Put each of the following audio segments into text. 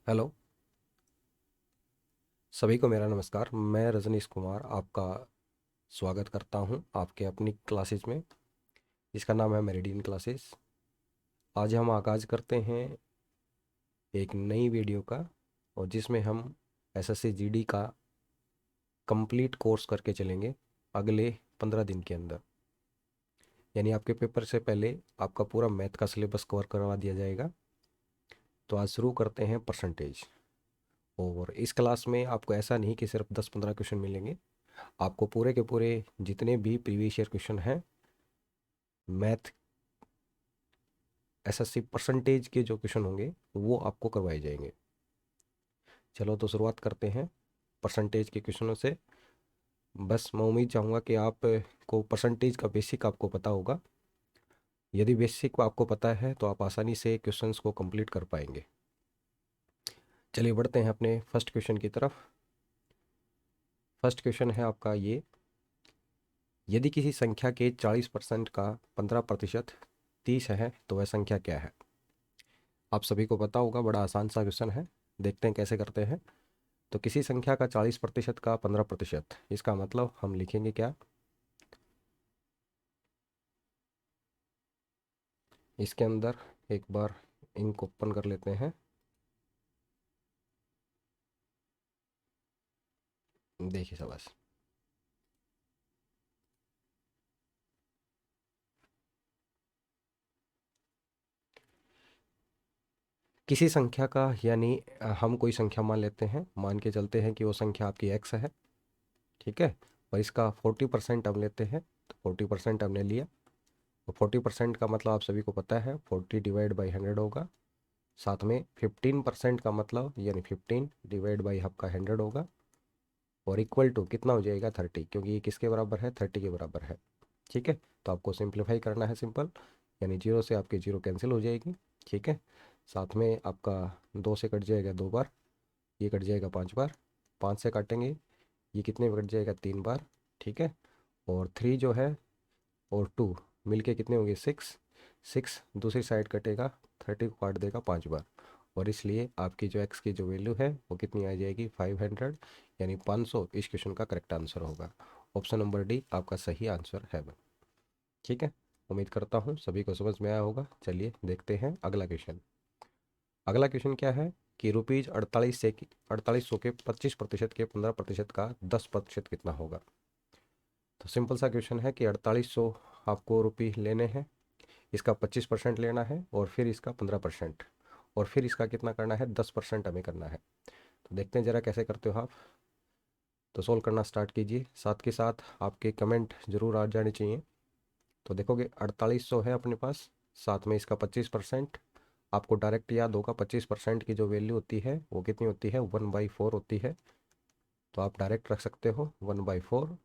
Hello. सभी को मेरा नमस्कार। मैं रजनीश कुमार आपका स्वागत करता हूं आपके अपनी क्लासेस में, जिसका नाम है मेरिडियन क्लासेस। आज हम आगाज़ करते हैं एक नई वीडियो का, और जिसमें हम एसएससी जीडी का कंप्लीट कोर्स करके चलेंगे अगले 15 दिन के अंदर। यानी आपके पेपर से पहले आपका पूरा मैथ का सिलेबस कवर करवा दिया जाएगा। तो आज शुरू करते हैं परसेंटेज। और इस क्लास में आपको ऐसा नहीं कि सिर्फ 10-15 क्वेश्चन मिलेंगे, आपको पूरे के पूरे जितने भी प्रीवियस ईयर क्वेश्चन हैं मैथ एसएससी परसेंटेज के जो क्वेश्चन होंगे वो आपको करवाए जाएंगे। चलो तो शुरुआत करते हैं परसेंटेज के क्वेश्चनों से। बस मैं उम्मीद चाहूँगा कि आप को परसेंटेज का बेसिक आपको पता होगा। यदि बेसिक आपको पता है तो आप आसानी से क्वेश्चंस को कंप्लीट कर पाएंगे। चलिए बढ़ते हैं अपने फर्स्ट क्वेश्चन की तरफ। फर्स्ट क्वेश्चन है आपका ये: यदि किसी संख्या के 40% का 15% 30 है तो वह संख्या क्या है? आप सभी को पता होगा, बड़ा आसान सा क्वेश्चन है। देखते हैं कैसे करते हैं। तो किसी संख्या का 40% का 15%, इसका मतलब हम लिखेंगे क्या? इसके अंदर एक बार इनको ओपन कर लेते हैं। देखिए शाबाश। किसी संख्या का, यानी हम कोई संख्या मान लेते हैं, मान के चलते हैं कि वो संख्या आपकी एक्स है, ठीक है। और इसका 40% हम लेते हैं, तो 40% हमने लिया। तो 40% का मतलब आप सभी को पता है 40/100 होगा। साथ में 15% का मतलब यानी 15/, आपका 100 होगा। और इक्वल टू कितना हो जाएगा? 30, क्योंकि ये किसके बराबर है? 30 के बराबर है, ठीक है। तो आपको सिंप्लीफाई करना है, सिंपल। यानी जीरो से आपकी जीरो कैंसिल हो जाएगी, ठीक है। साथ में आपका 2 से कट जाएगा 2 बार, ये कट जाएगा 5 बार, 5 से काटेंगे ये कितने में कट जाएगा? 3 बार, ठीक है। और 3 जो है और 2 मिलके कितने होंगे? 6। 6 दूसरी साइड कटेगा, 30 को काट देगा 5 बार। और इसलिए आपकी जो एक्स की जो वैल्यू है वो कितनी आ जाएगी? 500, यानी 500 इस क्वेश्चन का करेक्ट आंसर होगा। ऑप्शन नंबर डी आपका सही आंसर है, ठीक है। उम्मीद करता हूँ सभी को समझ में आया होगा। चलिए देखते हैं अगला क्वेश्चन। अगला क्वेश्चन क्या है कि रुपीज़ 4800 के 25% के 15% का 10% कितना होगा? तो सिंपल सा क्वेश्चन है कि 4800 आपको रुपये लेने हैं, इसका 25% लेना है, और फिर इसका 15%, और फिर इसका कितना करना है? 10% हमें करना है। तो देखते हैं ज़रा कैसे करते हो आप। तो सोल्व करना स्टार्ट कीजिए, साथ के साथ आपके कमेंट ज़रूर आ जाने चाहिए। तो देखोगे 4800 है अपने पास, साथ में इसका 25%। आपको डायरेक्ट याद होगा 25% की जो वैल्यू होती है वो कितनी होती है? 1/4 होती है। तो आप डायरेक्ट रख सकते हो 1/4।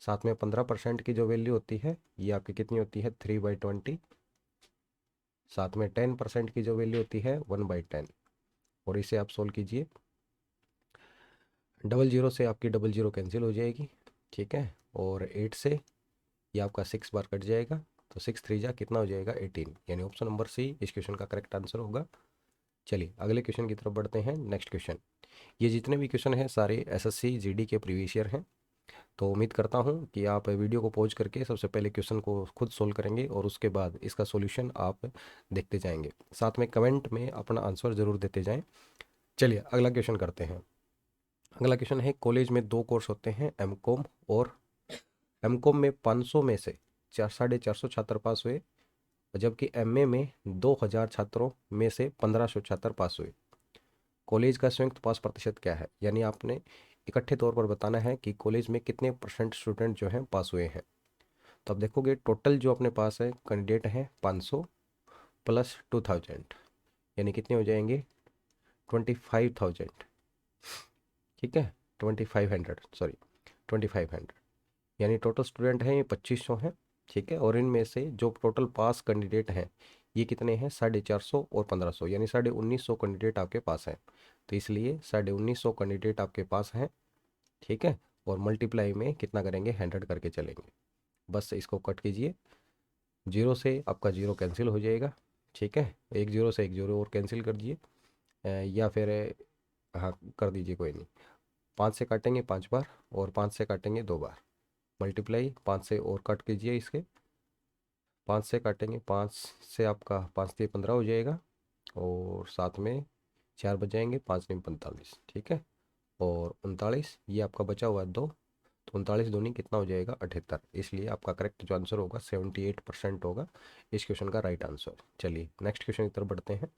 साथ में 15% की जो वैल्यू होती है ये आपकी कितनी होती है? 3/20। साथ में 10% की जो वैल्यू होती है 1/10। और इसे आप सोल्व कीजिए। डबल जीरो से आपकी डबल जीरो कैंसिल हो जाएगी, ठीक है। और 8 से ये आपका 6 बार कट जाएगा, तो 6 3 जा कितना हो जाएगा? 18, यानी ऑप्शन नंबर सी इस क्वेश्चन का करेक्ट आंसर होगा। चलिए अगले क्वेश्चन की तरफ बढ़ते हैं। नेक्स्ट क्वेश्चन, ये जितने भी क्वेश्चन हैं सारे एसएससी जीडी के प्रीवियस ईयर हैं। तो उम्मीद करता हूँ कि आप वीडियो को पॉज करके सबसे पहले क्वेश्चन को खुद सोल्व करेंगे, और उसके बाद इसका सॉल्यूशन आप देखते जाएंगे। साथ में कमेंट में अपना आंसर ज़रूर देते जाएं। चलिए अगला क्वेश्चन करते हैं। अगला क्वेश्चन है, कॉलेज में दो कोर्स होते हैं, एमकॉम और एमकॉम में 500 में से 450 छात्र पास हुए, जबकि एमए में 2000 छात्रों में से 1500 छात्र पास हुए। कॉलेज का संयुक्त पास प्रतिशत क्या है? यानी आपने इकट्ठे तौर पर बताना है कि कॉलेज में कितने परसेंट स्टूडेंट जो हैं पास हुए हैं। तो अब देखोगे टोटल जो अपने पास है कैंडिडेट हैं 500 प्लस 2000, यानी कितने हो जाएंगे? 25,000, ठीक है। 2500, सॉरी, 2500, यानी टोटल स्टूडेंट हैं ये 2500 हैं, ठीक है। और इनमें से जो टोटल पास कैंडिडेट हैं ये कितने हैं? 450 और 1500, यानी 1950 कैंडिडेट आपके पास हैं। तो इसलिए 1950 कैंडिडेट आपके पास हैं, ठीक है। और मल्टीप्लाई में कितना करेंगे? 100 करके चलेंगे। बस इसको कट कीजिए, जीरो से आपका जीरो कैंसिल हो जाएगा, ठीक है। एक जीरो से एक जीरो और कैंसिल कर दिए, या फिर हाँ कर दीजिए, कोई नहीं। 5 से काटेंगे 5 बार, और 5 से काटेंगे 2 बार। मल्टीप्लाई 5 से और काट कीजिए इसके। 5 से काटेंगे, 5 से आपका 5 से 15 हो जाएगा, और साथ में 4 बच जाएंगे, 5 नहीं 45, ठीक है। और 39, ये आपका बचा हुआ है 2, तो 39 दूनी कितना हो जाएगा 78। इसलिए आपका करेक्ट जो आंसर होगा 78% होगा इस क्वेश्चन का राइट आंसर। चलिए नेक्स्ट क्वेश्चन की तरफ बढ़ते हैं।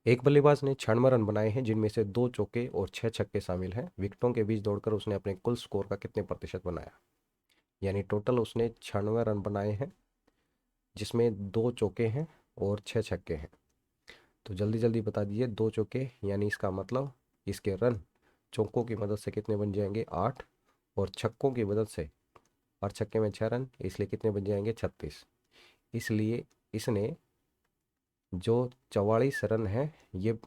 एक बल्लेबाज ने 96 रन बनाए हैं, जिनमें से 2 चौके और 6 छक्के शामिल हैं। विकेटों के बीच दौड़कर उसने अपने कुल स्कोर का कितने प्रतिशत बनाया? यानी टोटल उसने 96 रन बनाए हैं, जिसमें 2 चौके हैं और 6 छक्के हैं। तो जल्दी जल्दी बता दीजिए। 2 चौके यानी इसका मतलब इसके रन चौकों की मदद से कितने बन जाएंगे 8, और छक्कों की मदद से, और छक्के में 6 रन, इसलिए कितने बन जाएंगे 36। इसलिए इसने जो 44 रन है ये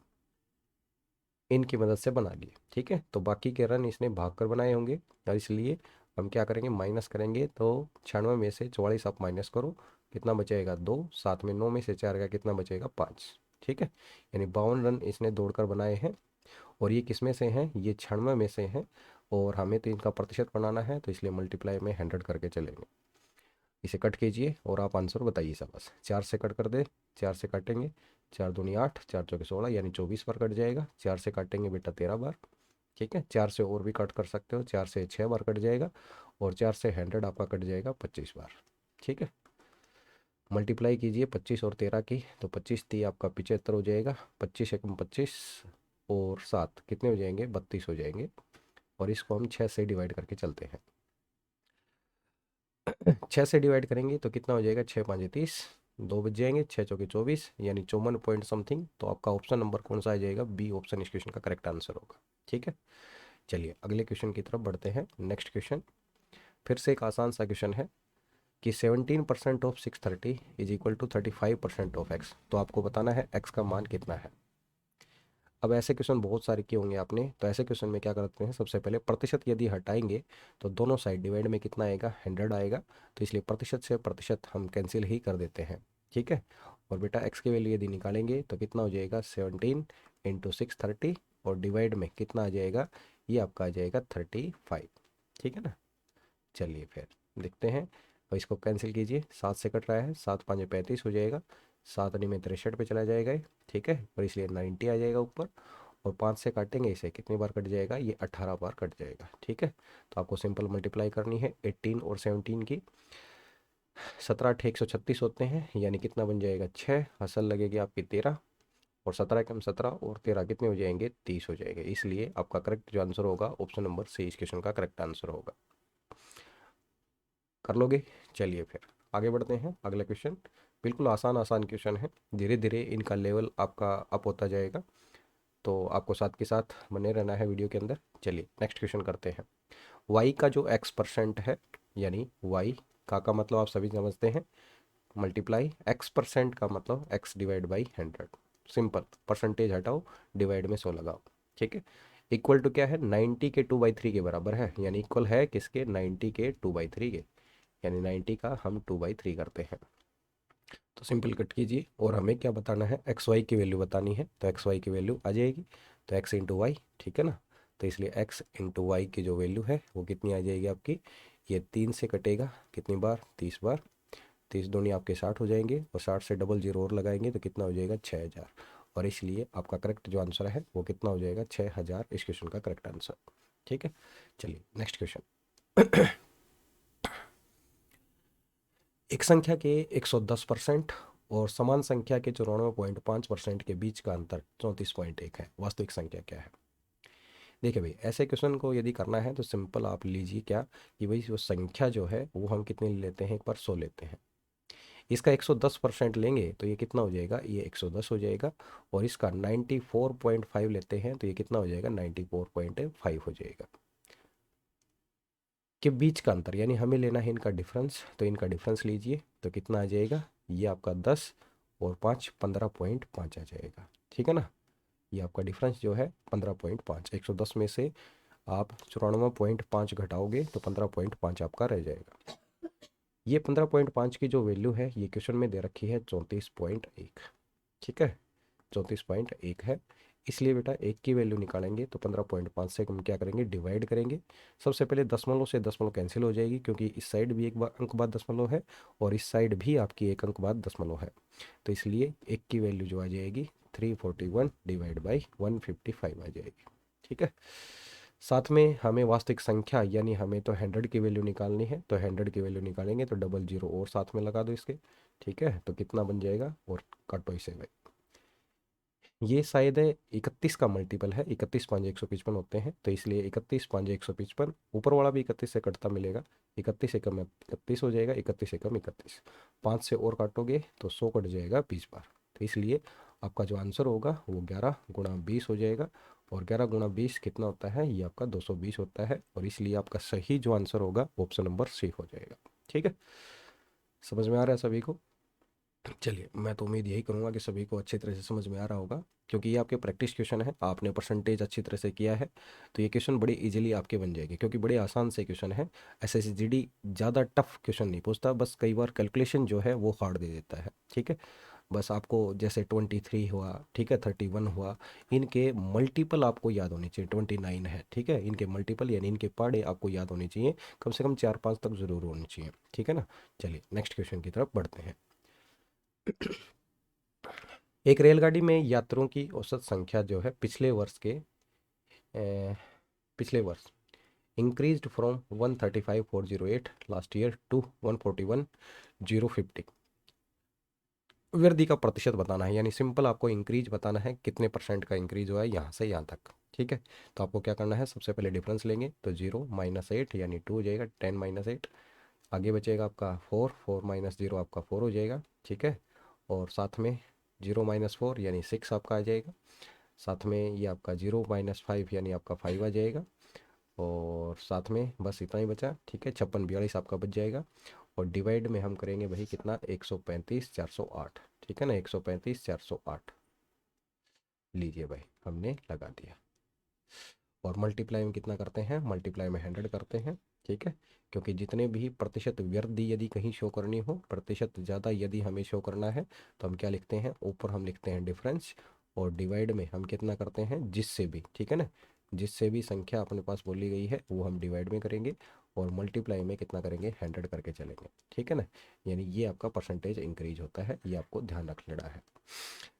इनकी मदद से बना लिए, ठीक है। तो बाकी के रन इसने भागकर बनाए होंगे, और इसलिए हम क्या करेंगे माइनस करेंगे। तो 96 में से 44 आप माइनस करो, कितना बचेगा 2, साथ में 9 में से 4 का कितना बचेगा 5, ठीक है। यानी 52 रन इसने दौड़कर बनाए हैं, और ये किस में से हैं, ये 96 में से हैं, और हमें तो इनका प्रतिशत बनाना है, तो इसलिए मल्टीप्लाई में 100 करके चलेंगे। इसे कट कीजिए और आप आंसर बताइए सब बस। 4 से कट कर दे, 4 से काटेंगे, 4 दूनी 8, 4 चौके 16, यानी 24 बार कट जाएगा। 4 से काटेंगे बेटा 13 बार, ठीक है। 4 से और भी कट कर सकते हो, 4 से 6 बार कट जाएगा, और 4 से 100 आपका कट जाएगा 25 बार, ठीक है। मल्टीप्लाई कीजिए 25 और 13 की, तो 25 थी आपका 75 हो जाएगा, 25 एकम 25, और 7 कितने हो जाएंगे 32 हो जाएंगे। और इसको हम 6 से डिवाइड करके चलते हैं। 6 से डिवाइड करेंगे तो कितना हो जाएगा, 6 5 30, 2 बच जाएंगे, 6 चौके 24, यानी 54 पॉइंट समथिंग। तो आपका ऑप्शन नंबर कौन सा आ जाएगा, बी ऑप्शन इस क्वेश्चन का करेक्ट आंसर होगा, ठीक है। चलिए अगले क्वेश्चन की तरफ बढ़ते हैं। नेक्स्ट क्वेश्चन फिर से एक आसान सा क्वेश्चन है कि 17% of 630 is equal to 35% of X. तो आपको बताना है एक्स का मान कितना है। अब ऐसे क्वेश्चन बहुत सारे किए होंगे आपने, तो ऐसे क्वेश्चन में क्या करते हैं, सबसे पहले प्रतिशत यदि हटाएंगे तो दोनों साइड डिवाइड में कितना आएगा 100 आएगा, तो इसलिए प्रतिशत से प्रतिशत हम कैंसिल ही कर देते हैं, ठीक है। और बेटा एक्स की वैल्यू यदि निकालेंगे तो कितना हो जाएगा 17 इंटू 630, और डिवाइड में कितना आ जाएगा, ये आपका आ जाएगा 35, ठीक है ना। चलिए फिर देखते हैं, और इसको कैंसिल कीजिए। 7 से कट रहा है, 7 5 35 हो जाएगा, 7 में 63 पे चला जाएगा ये, ठीक है, और इसलिए 90 आ जाएगा ऊपर। और 5 से काटेंगे इसे, कितनी बार कट जाएगा, ये 18 बार कट जाएगा, ठीक है। तो आपको सिंपल मल्टीप्लाई करनी है 18 और 17 की। 17 8 136 होते हैं, यानी कितना बन जाएगा 6, असल लगेगी आपकी 13, और 17 कम 17 और 13 कितने हो जाएंगे 30 हो जाएंगे। इसलिए आपका करेक्ट जो आंसर होगा ऑप्शन नंबर सी इस क्वेश्चन का करेक्ट आंसर होगा। कर लोगे। चलिए फिर आगे बढ़ते हैं। अगला क्वेश्चन बिल्कुल आसान आसान क्वेश्चन है, धीरे धीरे इनका लेवल आपका अप होता जाएगा, तो आपको साथ के साथ बने रहना है वीडियो के अंदर। चलिए नेक्स्ट क्वेश्चन करते हैं। वाई का जो x% है, यानी वाई का मतलब आप सभी समझते हैं, मल्टीप्लाई x% का मतलब x divide by 100। Simple, percentage हटाओ, डिवाइड में 100 लगाओ, ठीक है। इक्वल टू क्या है, 90 के 2/3 के बराबर है, यानी इक्वल है किसके 90 के 2/3 के, यानी 90 का हम 2/3 करते हैं। तो सिंपल कट कीजिए, और हमें क्या बताना है एक्स वाई की वैल्यू बतानी है, तो एक्स वाई की वैल्यू आ जाएगी, तो एक्स इंटू वाई, ठीक है ना। तो इसलिए एक्स इंटू वाई की जो वैल्यू है वो कितनी आ जाएगी आपकी, ये 3 से कटेगा कितनी बार 30 बार, 30 दूनी आपके 60 हो जाएंगे, और 60 से डबल जीरो और लगाएंगे तो कितना हो जाएगा 6000। और इसलिए आपका करेक्ट जो आंसर है वो कितना हो जाएगा 6000 इस क्वेश्चन का करेक्ट आंसर, ठीक है। चलिए नेक्स्ट क्वेश्चन। एक संख्या के 110% और समान संख्या के 94.5% के बीच का अंतर 34.1 है। वास्तविक संख्या क्या है? देखिए भाई, ऐसे क्वेश्चन को यदि करना है तो सिंपल आप लीजिए क्या, कि भाई जो संख्या जो है वो हम कितने ले लेते हैं, एक बार 100 लेते हैं। इसका 110% लेंगे तो ये कितना हो जाएगा, ये 110 हो जाएगा। और इसका 94.5 लेते हैं तो ये कितना हो जाएगा 94.5 हो जाएगा। के बीच का अंतर, यानी हमें लेना है इनका डिफरेंस, तो इनका डिफरेंस लीजिए तो कितना आ जाएगा, ये आपका 10 और 5 15.5 आ जाएगा, ठीक है ना। ये आपका डिफरेंस जो है 15.5, 110 में से आप 94.5 घटाओगे तो 15.5 आपका रह जाएगा। ये 15.5 की जो वैल्यू है ये क्वेश्चन में दे रखी है 34.1, ठीक है। 34.1 है। इसलिए बेटा एक की वैल्यू निकालेंगे तो 15.5 से हम क्या करेंगे, डिवाइड करेंगे। सबसे पहले दशमलव से दशमलव कैंसिल हो जाएगी, क्योंकि इस साइड भी एक अंक बाद दशमलव है और इस साइड भी आपकी एक अंक बाद दशमलव है। तो इसलिए एक की वैल्यू जो आ जाएगी 341 डिवाइड बाई 155 आ जाएगी। ठीक है। साथ में हमें वास्तविक संख्या यानी हमें तो 100 की वैल्यू निकालनी है, तो 100 की वैल्यू निकालेंगे तो डबल जीरो और साथ में लगा दो इसके। ठीक है, तो कितना बन जाएगा, और काटो इसे भाई। ये शायद है 31 का मल्टीपल है, 31 पाँच 155 होते हैं, तो इसलिए 31 पाँच 155, ऊपर वाला भी 31 से कटता मिलेगा। 31 एकम 31 हो जाएगा, 31 एकम 31, 5 से और काटोगे तो 100 कट जाएगा 20 बार। तो इसलिए आपका जो आंसर होगा वो 11 गुणा 20 हो जाएगा, और 11 गुणा 20 कितना होता है, ये आपका 220 होता है, और इसलिए आपका सही जो आंसर होगा ऑप्शन नंबर सी हो जाएगा। ठीक है, समझ में आ रहा है सभी को? चलिए, मैं तो उम्मीद यही करूँगा कि सभी को अच्छी तरह से समझ में आ रहा होगा, क्योंकि ये आपके प्रैक्टिस क्वेश्चन है, आपने परसेंटेज अच्छी तरह से किया है, तो ये क्वेश्चन बड़ी इजीली आपके बन जाएंगे, क्योंकि बड़े आसान से क्वेश्चन है। एसएसजीडी ज़्यादा टफ क्वेश्चन नहीं पूछता, बस कई बार कैलकुलेशन जो है वो हार्ड दे देता है। ठीक है, बस आपको जैसे 23 हुआ, ठीक है, 31 हुआ, इनके मल्टीपल आपको याद होने चाहिए। 29 है, ठीक है, इनके मल्टीपल यानी इनके पाड़े आपको याद होने चाहिए, कम से कम 4-5 तक ज़रूर होने चाहिए। ठीक है ना। चलिए नेक्स्ट क्वेश्चन की तरफ बढ़ते हैं। एक रेलगाड़ी में यात्रियों की औसत संख्या जो है पिछले वर्ष increased from 135,408 last year to 141,050। वृद्धि का प्रतिशत बताना है, यानी सिंपल आपको इंक्रीज बताना है, कितने परसेंट का इंक्रीज हुआ है यहाँ से यहाँ तक। ठीक है, तो आपको क्या करना है, सबसे पहले डिफरेंस लेंगे, तो 0 - 8 यानी 2 हो जाएगा, 10 - 8। आगे बचेगा आपका 4, 4 - 0 आपका 4 हो जाएगा। ठीक है, और साथ में 0 - 4 यानी 6 आपका आ जाएगा। साथ में ये आपका 0 - 5 यानी आपका 5 आ जाएगा, और साथ में बस इतना ही बचा। ठीक है, 56 42 आपका बच जाएगा, और डिवाइड में हम करेंगे भाई कितना, 135 408। ठीक है ना, 135 408 लीजिए भाई, हमने लगा दिया। और मल्टीप्लाई में कितना करते हैं, मल्टीप्लाई में 100 करते हैं। ठीक है, क्योंकि जितने भी प्रतिशत वृद्धि यदि कहीं शो करनी हो, प्रतिशत ज़्यादा यदि हमें शो करना है, तो हम क्या लिखते हैं, ऊपर हम लिखते हैं डिफरेंस, और डिवाइड में हम कितना करते हैं, जिससे भी, ठीक है ना, जिससे भी संख्या अपने पास बोली गई है वो हम डिवाइड में करेंगे, और मल्टीप्लाई में कितना करेंगे, 100 करके चलेंगे। ठीक है ना, यानी ये आपका परसेंटेज इंक्रीज होता है, ये आपको ध्यान रख लेना है।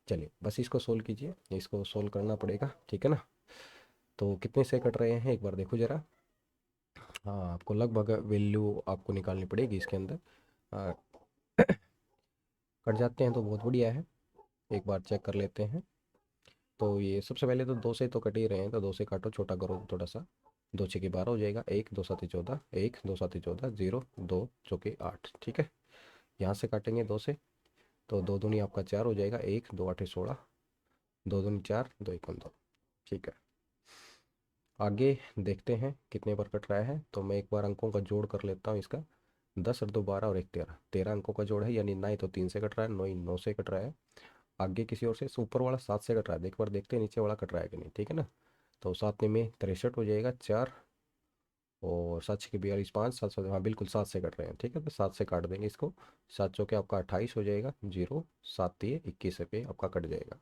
चलिए बस इसको सोल्व कीजिए, इसको सोल्व करना पड़ेगा। ठीक है ना, तो कितने से कट रहे हैं एक बार देखो ज़रा। हाँ, आपको लगभग वैल्यू आपको निकालनी पड़ेगी इसके अंदर। हाँ, कट जाते हैं तो बहुत बढ़िया है, एक बार चेक कर लेते हैं। तो ये सबसे पहले तो 2 से तो कट ही रहे हैं, तो 2 से काटो, छोटा करो थोड़ा सा। 2 × 6 = 12 हो जाएगा, 1 2 7 14, 1 2 7 14, 0 2 चौके 8। ठीक है, यहाँ से काटेंगे 2 से, तो 2 दूनी आपका 4 हो जाएगा, 1 2 8 16, 2 दूनी 4, 2 1 2। ठीक है, आगे देखते हैं कितने पर कट रहा है, तो मैं एक बार अंकों का जोड़ कर लेता हूँ इसका। 10 और 2 12 और 1 13, 13 अंकों का जोड़ है, यानी 9 तो 3 से कट रहा है, 9 9 से कट रहा है। आगे किसी और से, ऊपर वाला 7 से कट रहा है, एक बार देखते हैं नीचे वाला कट रहा है कि नहीं। ठीक है ना, तो 7 में 63 हो जाएगा, 4, और 7 6 42 5, 7 7, हाँ बिल्कुल 7 से कट रहे हैं। ठीक है, तो 7 से काट देंगे इसको, 7 चौके आपका 28 हो जाएगा, 0 7 3 21 पे आपका कट जाएगा।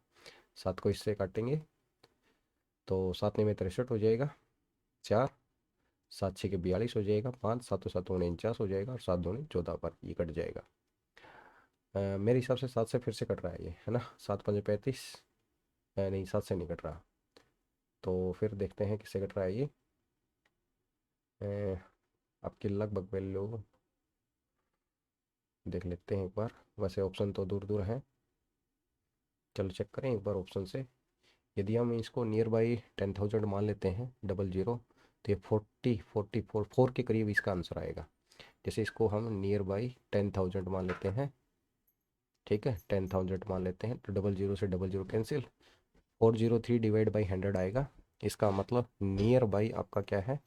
7 को इससे काटेंगे तो 7 में 63 हो जाएगा, 4, 7 6 42 हो जाएगा, 5 7 7 49 हो जाएगा, और 7 दूनी 14 पर ये कट जाएगा। मेरे हिसाब से 7 से फिर से कट रहा है ये, है ना, 7 5 35, नहीं 7 से नहीं कट रहा, तो फिर देखते हैं किससे कट रहा है ये। अ, आपकी लगभग वैल्यू देख लेते हैं एक बार, वैसे ऑप्शन तो दूर दूर हैं, चलो चेक करें एक बार ऑप्शन से। यदि हम इसको नियर बाई 10,000 मान लेते हैं, डबल जीरो, तो ये 4 के करीब इसका आंसर आएगा। जैसे इसको हम नियर बाई 10,000 मान लेते हैं, ठीक है, 10,000 मान लेते हैं, तो डबल जीरो से double zero cancel, 403 divide by 100 आएगा। इसका मतलब नियर बाई आपका क्या है,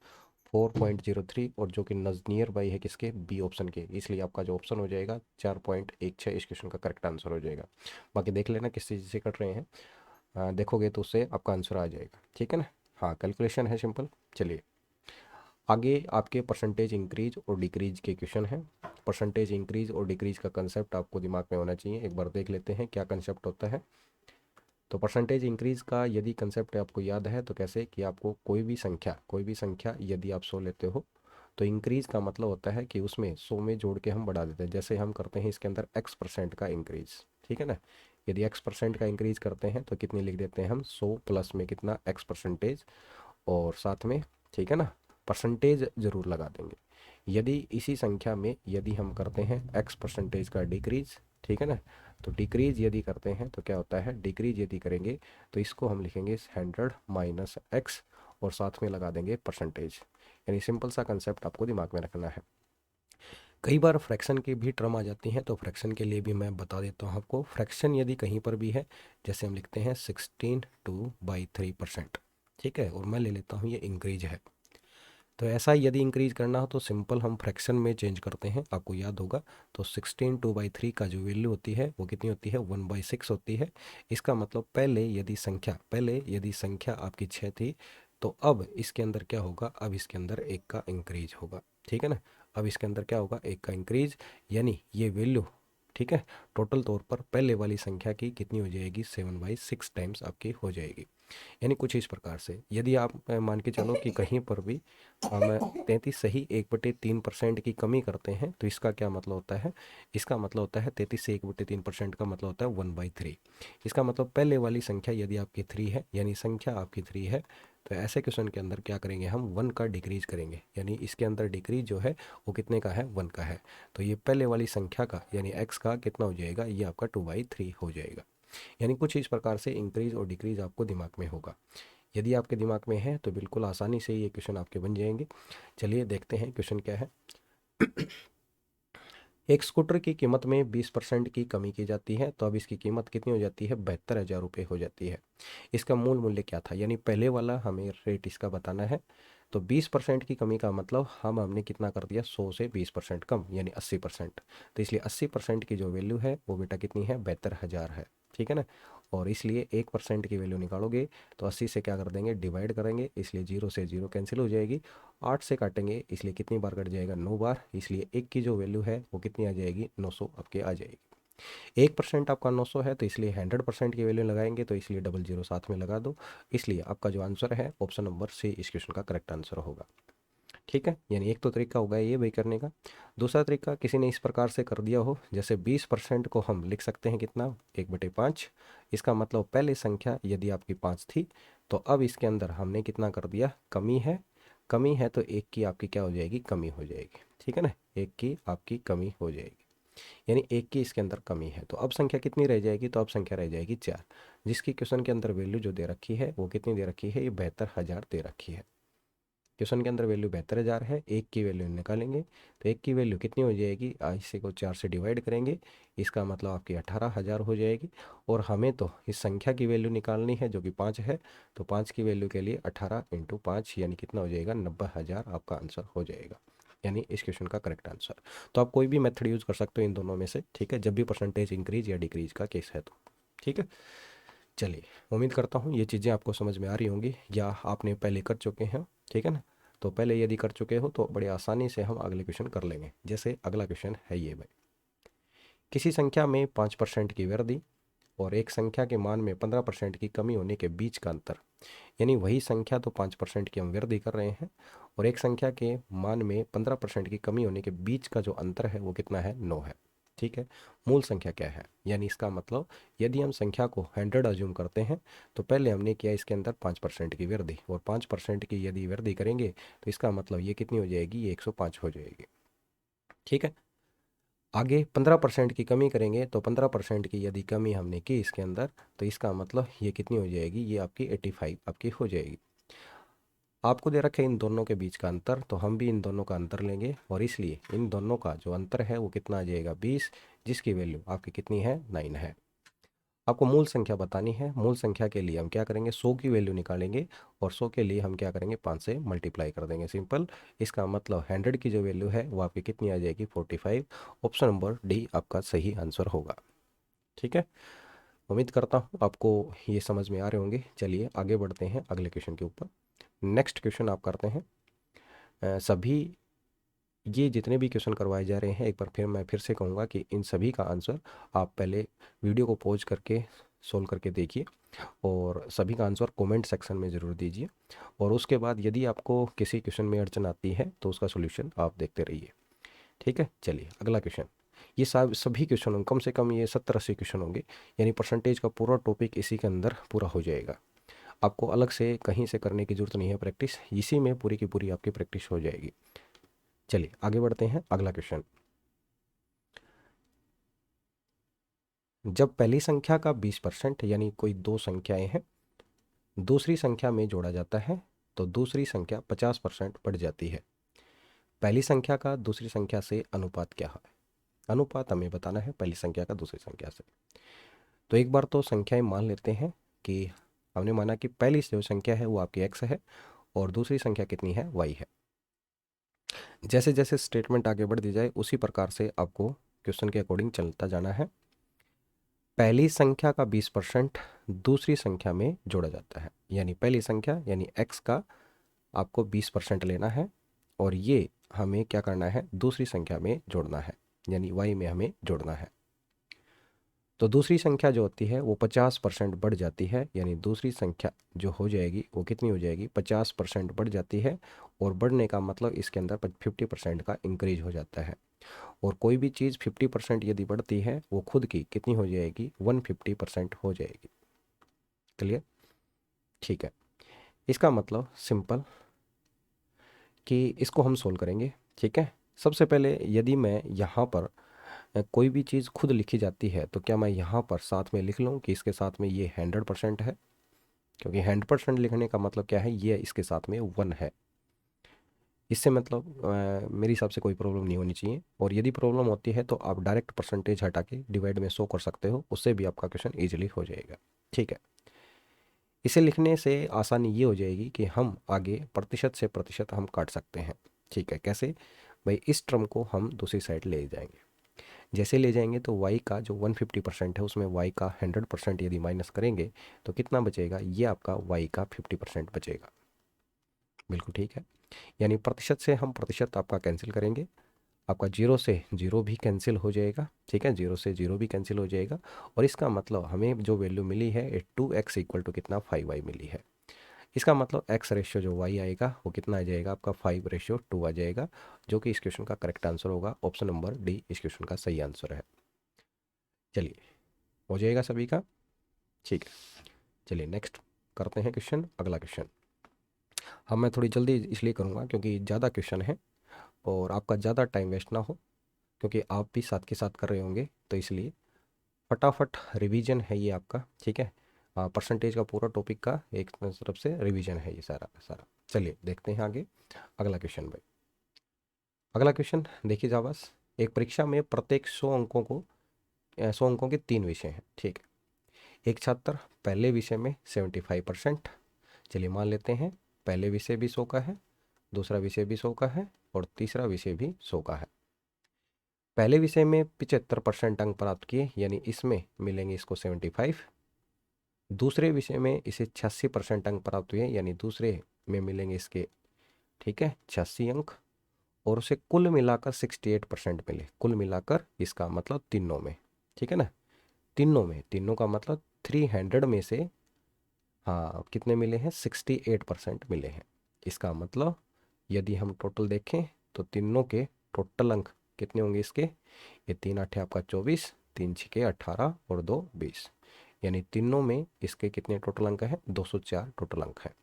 4.03, और जो कि नियर बाई है किसके, बी ऑप्शन के, इसलिए आपका जो ऑप्शन हो जाएगा 4.16 इस क्वेश्चन का करेक्ट आंसर हो जाएगा। बाकी देख लेना किस चीज़ से कट रहे हैं, देखोगे तो उससे आपका आंसर आ जाएगा। ठीक है ना, हाँ कैलकुलेशन है सिंपल। चलिए आगे आपके परसेंटेज इंक्रीज और डिक्रीज के क्वेश्चन हैं। परसेंटेज इंक्रीज और डिक्रीज का कंसेप्ट आपको दिमाग में होना चाहिए, एक बार देख लेते हैं क्या कंसेप्ट होता है। तो परसेंटेज इंक्रीज का यदि कंसेप्ट आपको याद है तो कैसे कि आपको कोई भी संख्या यदि आप 100 लेते हो तो इंक्रीज का मतलब होता है कि उसमें 100 में जोड़ के हम बढ़ा देते हैं। जैसे हम करते हैं इसके अंदर x% का इंक्रीज, ठीक है ना। यदि x% का इंक्रीज करते हैं तो कितनी लिख देते हैं हम 100 प्लस में कितना x%, और साथ में, ठीक है ना, परसेंटेज जरूर लगा देंगे। यदि इसी संख्या में यदि हम करते हैं x% का डिक्रीज, ठीक है ना, तो डिक्रीज यदि करते हैं तो क्या होता है, डिक्रीज यदि करेंगे तो इसको हम लिखेंगे 100 माइनस x और साथ में लगा देंगे परसेंटेज। यानी सिंपल सा कंसेप्ट आपको दिमाग में रखना है। कई बार फ्रैक्शन की भी टर्म आ जाती हैं, तो फ्रैक्शन के लिए भी मैं बता देता हूँ आपको। फ्रैक्शन यदि कहीं पर भी है, जैसे हम लिखते हैं 16/2/3%, ठीक है, और मैं ले लेता हूँ ये इंक्रीज है। तो ऐसा यदि इंक्रीज करना हो तो सिंपल हम फ्रैक्शन में चेंज करते हैं, आपको याद होगा। तो 16/2/3 का जो वैल्यू होती है वो कितनी होती है, 1/6 होती है। इसका मतलब पहले यदि संख्या आपकी 6 थी, तो अब इसके अंदर क्या होगा, अब इसके अंदर एक का इंक्रीज होगा, ठीक है ना। अब इसके अंदर क्या होगा, एक का इंक्रीज, यानी ये वैल्यू, ठीक है, टोटल तौर पर पहले वाली संख्या की कितनी हो जाएगी, 7/6 टाइम्स आपकी हो जाएगी। यानी कुछ इस प्रकार से यदि आप मान के चलो कि कहीं पर भी हम 33 सही 1/3% की कमी करते हैं, तो इसका क्या मतलब होता है, इसका मतलब होता है 33 से 1/3% का मतलब होता है 1/3। इसका मतलब पहले वाली संख्या यदि आपकी 3 है, यानी संख्या आपकी 3 है, तो ऐसे क्वेश्चन के अंदर क्या करेंगे, हम 1 का डिक्रीज करेंगे। यानी इसके अंदर डिक्रीज जो है वो कितने का है, 1 का है। तो ये पहले वाली संख्या का यानी x का कितना हो जाएगा, ये आपका 2/3 हो जाएगा। यानी कुछ इस प्रकार से इंक्रीज और डिक्रीज आपको दिमाग में होगा। यदि आपके दिमाग में है तो बिल्कुल आसानी से ये क्वेश्चन आपके बन जाएंगे। चलिए देखते हैं क्वेश्चन क्या है। एक स्कूटर की कीमत में 20% की कमी की जाती है, तो अब इसकी कीमत कितनी हो जाती है, 72,000 रुपये हो जाती है। इसका मूल मूल्य क्या था, यानी पहले वाला हमें रेट इसका बताना है। तो 20% की कमी का मतलब हमने कितना कर दिया, 100 से 20% कम, यानी 80%। तो इसलिए 80% की जो वैल्यू है वो बेटा कितनी है, 72,000 है, ठीक है ना। और इसलिए 1% की वैल्यू निकालोगे तो 80 से क्या कर देंगे, डिवाइड करेंगे, इसलिए 0 से 0 कैंसिल हो जाएगी। 8 से काटेंगे, इसलिए कितनी बार कट जाएगा, 9 बार, इसलिए एक की जो वैल्यू है वो कितनी आ जाएगी, 900 आपके आ जाएगी। 1% आपका 900 है, तो इसलिए 100% की वैल्यू लगाएंगे, तो इसलिए डबल जीरो साथ में लगा दो। इसलिए आपका जो आंसर है ऑप्शन नंबर सी इस क्वेश्चन का करेक्ट आंसर होगा, ठीक है। यानी एक तो तरीका होगा ये वही करने का। दूसरा तरीका किसी ने इस प्रकार से कर दिया हो, जैसे 20% को हम लिख सकते हैं कितना, 1/5। इसका मतलब पहले संख्या यदि आपकी 5 थी, तो अब इसके अंदर हमने कितना कर दिया, कमी है तो एक की आपकी क्या हो जाएगी, कमी हो जाएगी, ठीक है ना, एक की आपकी कमी हो जाएगी। यानी एक की इसके अंदर कमी है, तो अब संख्या कितनी रह जाएगी, तो अब संख्या रह जाएगी 4, जिसकी क्वेश्चन के अंदर वैल्यू जो दे रखी है वो कितनी दे रखी है, ये 72,000 दे रखी है। क्वेश्चन के अंदर वैल्यू 72,000 है, एक की वैल्यू निकालेंगे तो एक की वैल्यू कितनी हो जाएगी, इसी को 4 से डिवाइड करेंगे, इसका मतलब आपकी 18,000 हो जाएगी। और हमें तो इस संख्या की वैल्यू निकालनी है जो कि 5 है, तो 5 की वैल्यू के लिए 18 × 5 यानी कितना हो जाएगा, 90,000 आपका आंसर हो जाएगा। यानी इस क्वेश्चन का करेक्ट आंसर। तो आप कोई भी मेथड यूज़ कर सकते हो इन दोनों में से, ठीक है, जब भी परसेंटेज इंक्रीज या डिक्रीज का केस है तो, ठीक है। चलिए, उम्मीद करता हूँ ये चीज़ें आपको समझ में आ रही होंगी या आपने पहले कर चुके हैं, ठीक है ना। तो पहले यदि कर चुके हो तो बड़ी आसानी से हम अगले क्वेश्चन कर लेंगे। जैसे अगला क्वेश्चन है ये भाई, किसी संख्या में 5% की वृद्धि और एक संख्या के मान में 15% की कमी होने के बीच का अंतर, यानी वही संख्या तो 5% की हम वृद्धि कर रहे हैं और एक संख्या के मान में 15% की कमी होने के बीच का जो अंतर है वो कितना है, 9 है, ठीक है। मूल संख्या क्या है, यानी इसका मतलब यदि हम संख्या को 100 अज्यूम करते हैं तो पहले हमने किया इसके अंदर 5% की वृद्धि, और 5% की यदि वृद्धि करेंगे तो इसका मतलब ये कितनी हो जाएगी, ये 105 हो जाएगी, ठीक है। आगे 15% की कमी करेंगे तो 15% की यदि कमी हमने की इसके अंदर, तो इसका मतलब ये कितनी हो जाएगी, ये आपकी 85 आपकी हो जाएगी। आपको दे रखे इन दोनों के बीच का अंतर, तो हम भी इन दोनों का अंतर लेंगे और इसलिए इन दोनों का जो अंतर है वो कितना आ जाएगा, 20, जिसकी वैल्यू आपकी कितनी है, 9 है। आपको मूल संख्या बतानी है। मूल संख्या के लिए हम क्या करेंगे, 100 की वैल्यू निकालेंगे और 100 के लिए हम क्या करेंगे, 5 से मल्टीप्लाई कर देंगे, सिंपल। इसका मतलब 100 की जो वैल्यू है वो आपकी कितनी आ जाएगी, 45। ऑप्शन नंबर डी आपका सही आंसर होगा, ठीक है। उम्मीद करता हूँ आपको ये समझ में आ रहे होंगे। चलिए आगे बढ़ते हैं अगले क्वेश्चन के ऊपर। नेक्स्ट क्वेश्चन आप करते हैं। सभी ये जितने भी क्वेश्चन करवाए जा रहे हैं, एक बार फिर मैं फिर से कहूँगा कि इन सभी का आंसर आप पहले वीडियो को पॉज करके सोल्व करके देखिए और सभी का आंसर कमेंट सेक्शन में ज़रूर दीजिए। और उसके बाद यदि आपको किसी क्वेश्चन में अड़चन आती है तो उसका सोल्यूशन आप देखते रहिए। ठीक है, चलिए अगला क्वेश्चन। ये सब सभी क्वेश्चन होंगे, कम से कम ये 70-80 क्वेश्चन होंगे, यानी परसेंटेज का पूरा टॉपिक इसी के अंदर पूरा हो जाएगा। आपको अलग से कहीं से करने की ज़रूरत नहीं है, प्रैक्टिस इसी में पूरी की पूरी आपकी प्रैक्टिस हो जाएगी। चलिए आगे बढ़ते हैं, अगला क्वेश्चन। जब पहली संख्या का 20% यानी कोई दो संख्याएं हैं दूसरी संख्या में जोड़ा जाता है तो दूसरी संख्या 50% बढ़ जाती है। पहली संख्या का दूसरी संख्या से अनुपात क्या है? अनुपात हमें बताना है पहली संख्या का दूसरी संख्या से। तो एक बार तो संख्याएं मान लेते हैं कि हमने माना कि पहली जो संख्या है वो आपकी एक्स है और दूसरी संख्या कितनी है, वाई है। जैसे जैसे स्टेटमेंट आगे बढ़ दी जाए उसी प्रकार से आपको क्वेश्चन के अकॉर्डिंग चलता जाना है। पहली संख्या का 20% दूसरी संख्या में जोड़ा जाता है, यानी पहली संख्या यानी एक्स का आपको 20% लेना है और ये हमें क्या करना है, दूसरी संख्या में जोड़ना है, यानी वाई में हमें जोड़ना है। तो दूसरी संख्या जो होती है वो 50% बढ़ जाती है, यानी दूसरी संख्या जो हो जाएगी वो कितनी हो जाएगी, 50% बढ़ जाती है। और बढ़ने का मतलब इसके अंदर 50% का इंक्रीज हो जाता है। और कोई भी चीज़ 50% यदि बढ़ती है वो खुद की कितनी हो जाएगी, 150% हो जाएगी। क्लियर? ठीक है, इसका मतलब सिंपल कि इसको हम सोल्व करेंगे। ठीक है, सबसे पहले यदि मैं यहाँ पर कोई भी चीज़ खुद लिखी जाती है तो क्या मैं यहाँ पर साथ में लिख लूँ कि इसके साथ में ये 100% है, क्योंकि 100% लिखने का मतलब क्या है, ये इसके साथ में 1 है। इससे मतलब मेरे हिसाब से कोई प्रॉब्लम नहीं होनी चाहिए। और यदि प्रॉब्लम होती है तो आप डायरेक्ट परसेंटेज हटा के डिवाइड में 100 कर सकते हो, उससे भी आपका क्वेश्चन ईजिली हो जाएगा। ठीक है, इसे लिखने से आसानी ये हो जाएगी कि हम आगे प्रतिशत से प्रतिशत हम काट सकते हैं। ठीक है, कैसे भाई, इस टर्म को हम दूसरी साइड ले जाएंगे। जैसे ले जाएंगे तो y का जो 150% है उसमें y का 100% यदि माइनस करेंगे तो कितना बचेगा, ये आपका y का 50% बचेगा। बिल्कुल ठीक है, यानी प्रतिशत से हम प्रतिशत आपका कैंसिल करेंगे, आपका जीरो से जीरो भी कैंसिल हो जाएगा। ठीक है, जीरो से जीरो भी कैंसिल हो जाएगा। और इसका मतलब हमें जो वैल्यू मिली है 2x इक्वल टू कितना, 5y मिली है। इसका मतलब x रेशियो जो y आएगा वो कितना आ जाएगा, आपका 5:2 आ जाएगा, जो कि इस क्वेश्चन का करेक्ट आंसर होगा। ऑप्शन नंबर डी इस क्वेश्चन का सही आंसर है। चलिए, हो जाएगा सभी का। ठीक है, चलिए नेक्स्ट करते हैं क्वेश्चन, अगला क्वेश्चन। हाँ, मैं थोड़ी जल्दी इसलिए करूँगा क्योंकि ज़्यादा क्वेश्चन है और आपका ज़्यादा टाइम वेस्ट ना हो, क्योंकि आप भी साथ के साथ कर रहे होंगे, तो इसलिए फटाफट रिवीजन है ये आपका। ठीक है, परसेंटेज का पूरा टॉपिक का एक तरफ से रिवीजन है ये सारा का सारा। चलिए देखते हैं आगे, अगला क्वेश्चन भाई। अगला क्वेश्चन देखिए जा बस। एक परीक्षा में प्रत्येक 100 अंकों को 100 अंकों के 3 विषय हैं। ठीक है, एक छात्र पहले विषय में 75%, चलिए मान लेते हैं पहले विषय भी 100 का है, दूसरा विषय भी 100 का है और तीसरा विषय भी 100 का है। पहले विषय में 75% अंक प्राप्त किए, यानी इसमें मिलेंगे इसको 75। दूसरे विषय में इसे 86% अंक प्राप्त हुए, यानी दूसरे में मिलेंगे इसके, ठीक है, 86 अंक। और उसे कुल मिलाकर 68% मिले, कुल मिलाकर इसका मतलब तीनों में। ठीक है ना, तीनों में, तीनों का मतलब 300 में से हाँ कितने मिले हैं, 68% मिले हैं। इसका मतलब यदि हम टोटल देखें तो तीनों के टोटल अंक कितने होंगे इसके, ये 3 8 आपका 24, 3 6 18 और 2 20, यानी तीनों में इसके कितने टोटल अंक हैं, 204 टोटल अंक हैं।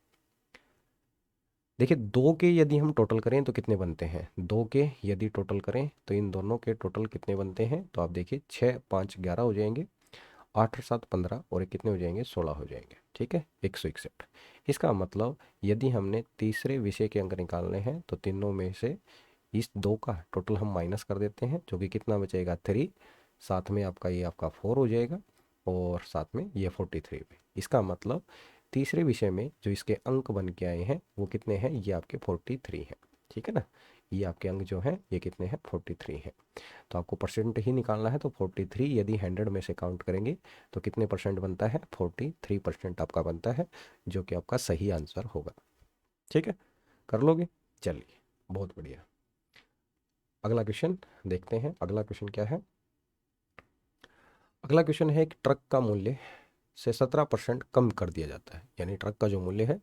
देखिए, दो के यदि हम टोटल करें तो कितने बनते हैं, दो के यदि टोटल करें तो इन दोनों के टोटल कितने बनते हैं, तो आप देखिए 6 5 11 हो जाएंगे, 8 और 7 15 और ये कितने हो जाएंगे, 16 हो जाएंगे। ठीक है, 161। इसका मतलब यदि हमने तीसरे विषय के अंक निकालने हैं तो तीनों में से इस दो का टोटल हम माइनस कर देते हैं, जो कि कितना बचेगा, 3। साथ में आपका ये आपका 4 हो जाएगा और साथ में ये 43 भी। इसका मतलब तीसरे विषय में जो इसके अंक बन के आए हैं वो कितने हैं, ये आपके 43 हैं। ठीक है ना, ये आपके अंक जो हैं ये कितने हैं, 43 हैं। तो आपको परसेंट ही निकालना है, तो 43 यदि 100 में से काउंट करेंगे तो कितने परसेंट बनता है, 43% आपका बनता है, जो कि आपका सही आंसर होगा। ठीक है, कर लोगे? चलिए, बहुत बढ़िया। अगला क्वेश्चन देखते हैं, अगला क्वेश्चन क्या है। अगला क्वेश्चन है, एक ट्रक का मूल्य से 17% कम कर दिया जाता है, यानी ट्रक का जो मूल्य है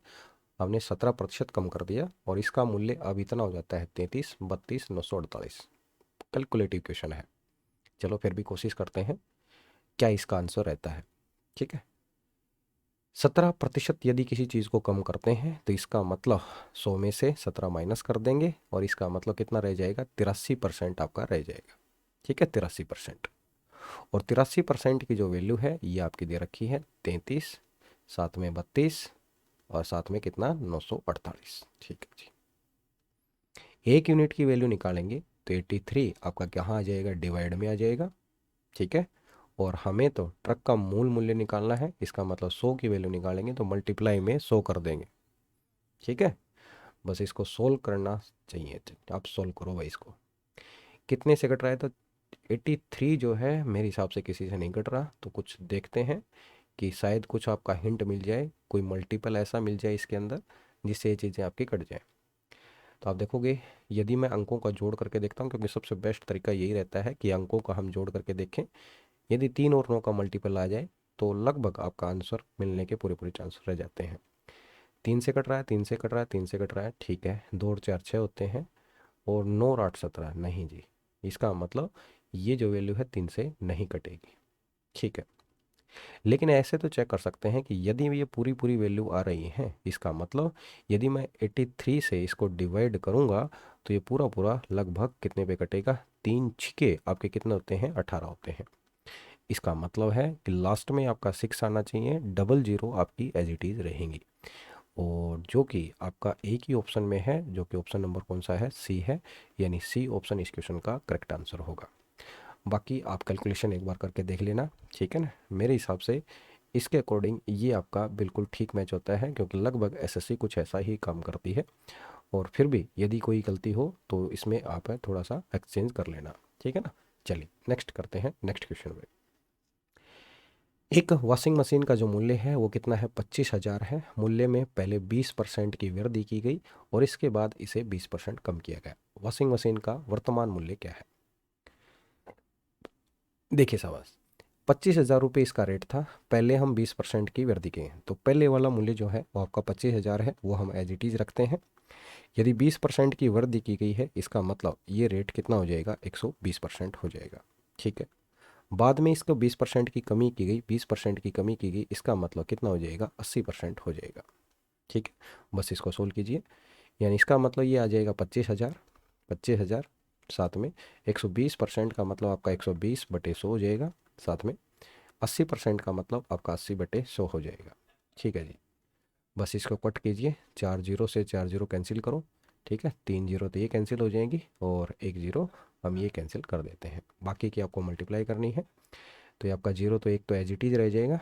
हमने 17% कम कर दिया और इसका मूल्य अब इतना हो जाता है 33,32,948। कैलकुलेटिव क्वेश्चन है, चलो फिर भी कोशिश करते हैं क्या इसका आंसर रहता है। ठीक है, 17% यदि किसी चीज़ को कम करते हैं तो इसका मतलब 100 में से 17 माइनस कर देंगे और इसका मतलब कितना रह जाएगा, 83% आपका रह जाएगा। ठीक है, 83%। और 83% की जो वैल्यू है ये आपकी दे रखी है 33, साथ में 32 और साथ में कितना 948। ठीक है जी, एक यूनिट की वैल्यू निकालेंगे तो 83 आपका कहाँ आ जाएगा, डिवाइड में आ जाएगा। ठीक है, और हमें तो ट्रक का मूल मूल्य निकालना है, इसका मतलब 100 की वैल्यू निकालेंगे तो मल्टीप्लाई में 100 कर देंगे। ठीक है, बस इसको सोल्व करना चाहिए, आप सोल्व करो भाई इसको। कितने से कट रहा है, तो 83 जो है मेरे हिसाब से किसी से नहीं कट रहा, तो कुछ देखते हैं कि शायद कुछ आपका हिंट मिल जाए, कोई मल्टीपल ऐसा मिल जाए इसके अंदर जिससे ये चीज़ें आपकी कट जाए। तो आप देखोगे यदि मैं अंकों का जोड़ करके देखता हूँ, क्योंकि सबसे बेस्ट तरीका यही रहता है कि अंकों का हम जोड़ करके देखें, यदि 3 और 9 का मल्टीपल आ जाए तो लगभग आपका आंसर मिलने के पूरे पूरे चांस रह जाते हैं। 3 से कट रहा है, 3 से कट रहा है, 3 से कट रहा है, ठीक है, 2 और 4 6 होते हैं और 9 और 8 17, नहीं जी, इसका मतलब ये जो वैल्यू है 3 से नहीं कटेगी। ठीक है, लेकिन ऐसे तो चेक कर सकते हैं कि यदि ये पूरी पूरी वैल्यू आ रही है, इसका मतलब यदि मैं 83 से इसको डिवाइड करूंगा तो ये पूरा पूरा लगभग कितने पे कटेगा, 3 छिके आपके कितने होते हैं, 18 होते हैं। इसका मतलब है कि लास्ट में आपका 6 आना चाहिए, डबल जीरो आपकी एज इट इज़ रहेंगी, और जो कि आपका एक ही ऑप्शन में है, जो कि ऑप्शन नंबर कौन सा है, सी है, यानी सी ऑप्शन इस क्वेश्चन का करेक्ट आंसर होगा। बाकी आप कैलकुलेशन एक बार करके देख लेना, ठीक है ना। मेरे हिसाब से इसके अकॉर्डिंग ये आपका बिल्कुल ठीक मैच होता है, क्योंकि लगभग एसएससी कुछ ऐसा ही काम करती है। और फिर भी यदि कोई गलती हो तो इसमें आप थोड़ा सा एक्सचेंज कर लेना, ठीक है ना। चलिए नेक्स्ट करते हैं, नेक्स्ट क्वेश्चन में। एक वॉशिंग मशीन का जो मूल्य है वो कितना है, 25,000 है। मूल्य में पहले 20% की वृद्धि की गई और इसके बाद इसे 20% कम किया गया। वॉशिंग मशीन का वर्तमान मूल्य क्या है। देखिए शाबाश, 25,000 रुपये इसका रेट था, पहले हम 20% की वृद्धि किए हैं, तो पहले वाला मूल्य जो है वो आपका 25,000 है, वो हम एज इट इज़ रखते हैं। यदि 20% की वृद्धि की गई है, इसका मतलब ये रेट कितना हो जाएगा, 120% हो जाएगा। ठीक है, बाद में इसको 20% की कमी की गई, 20% की कमी की गई, इसका मतलब कितना हो जाएगा, 80% हो जाएगा। ठीक है, बस इसको सोल्व कीजिए, यानी इसका मतलब ये आ जाएगा 25,000, 25,000 साथ में 120% का मतलब आपका 120/100 हो जाएगा, साथ में 80% का मतलब आपका 80/100 हो जाएगा। ठीक है जी, बस इसको कट कीजिए, 4 जीरो से 4 जीरो कैंसिल करो। ठीक है, 3 जीरो तो ये कैंसिल हो जाएंगी और 1 जीरो हम ये कैंसिल कर देते हैं, बाकी की आपको मल्टीप्लाई करनी है, तो ये आपका जीरो तो एक तो एज इट इज रह जाएगा।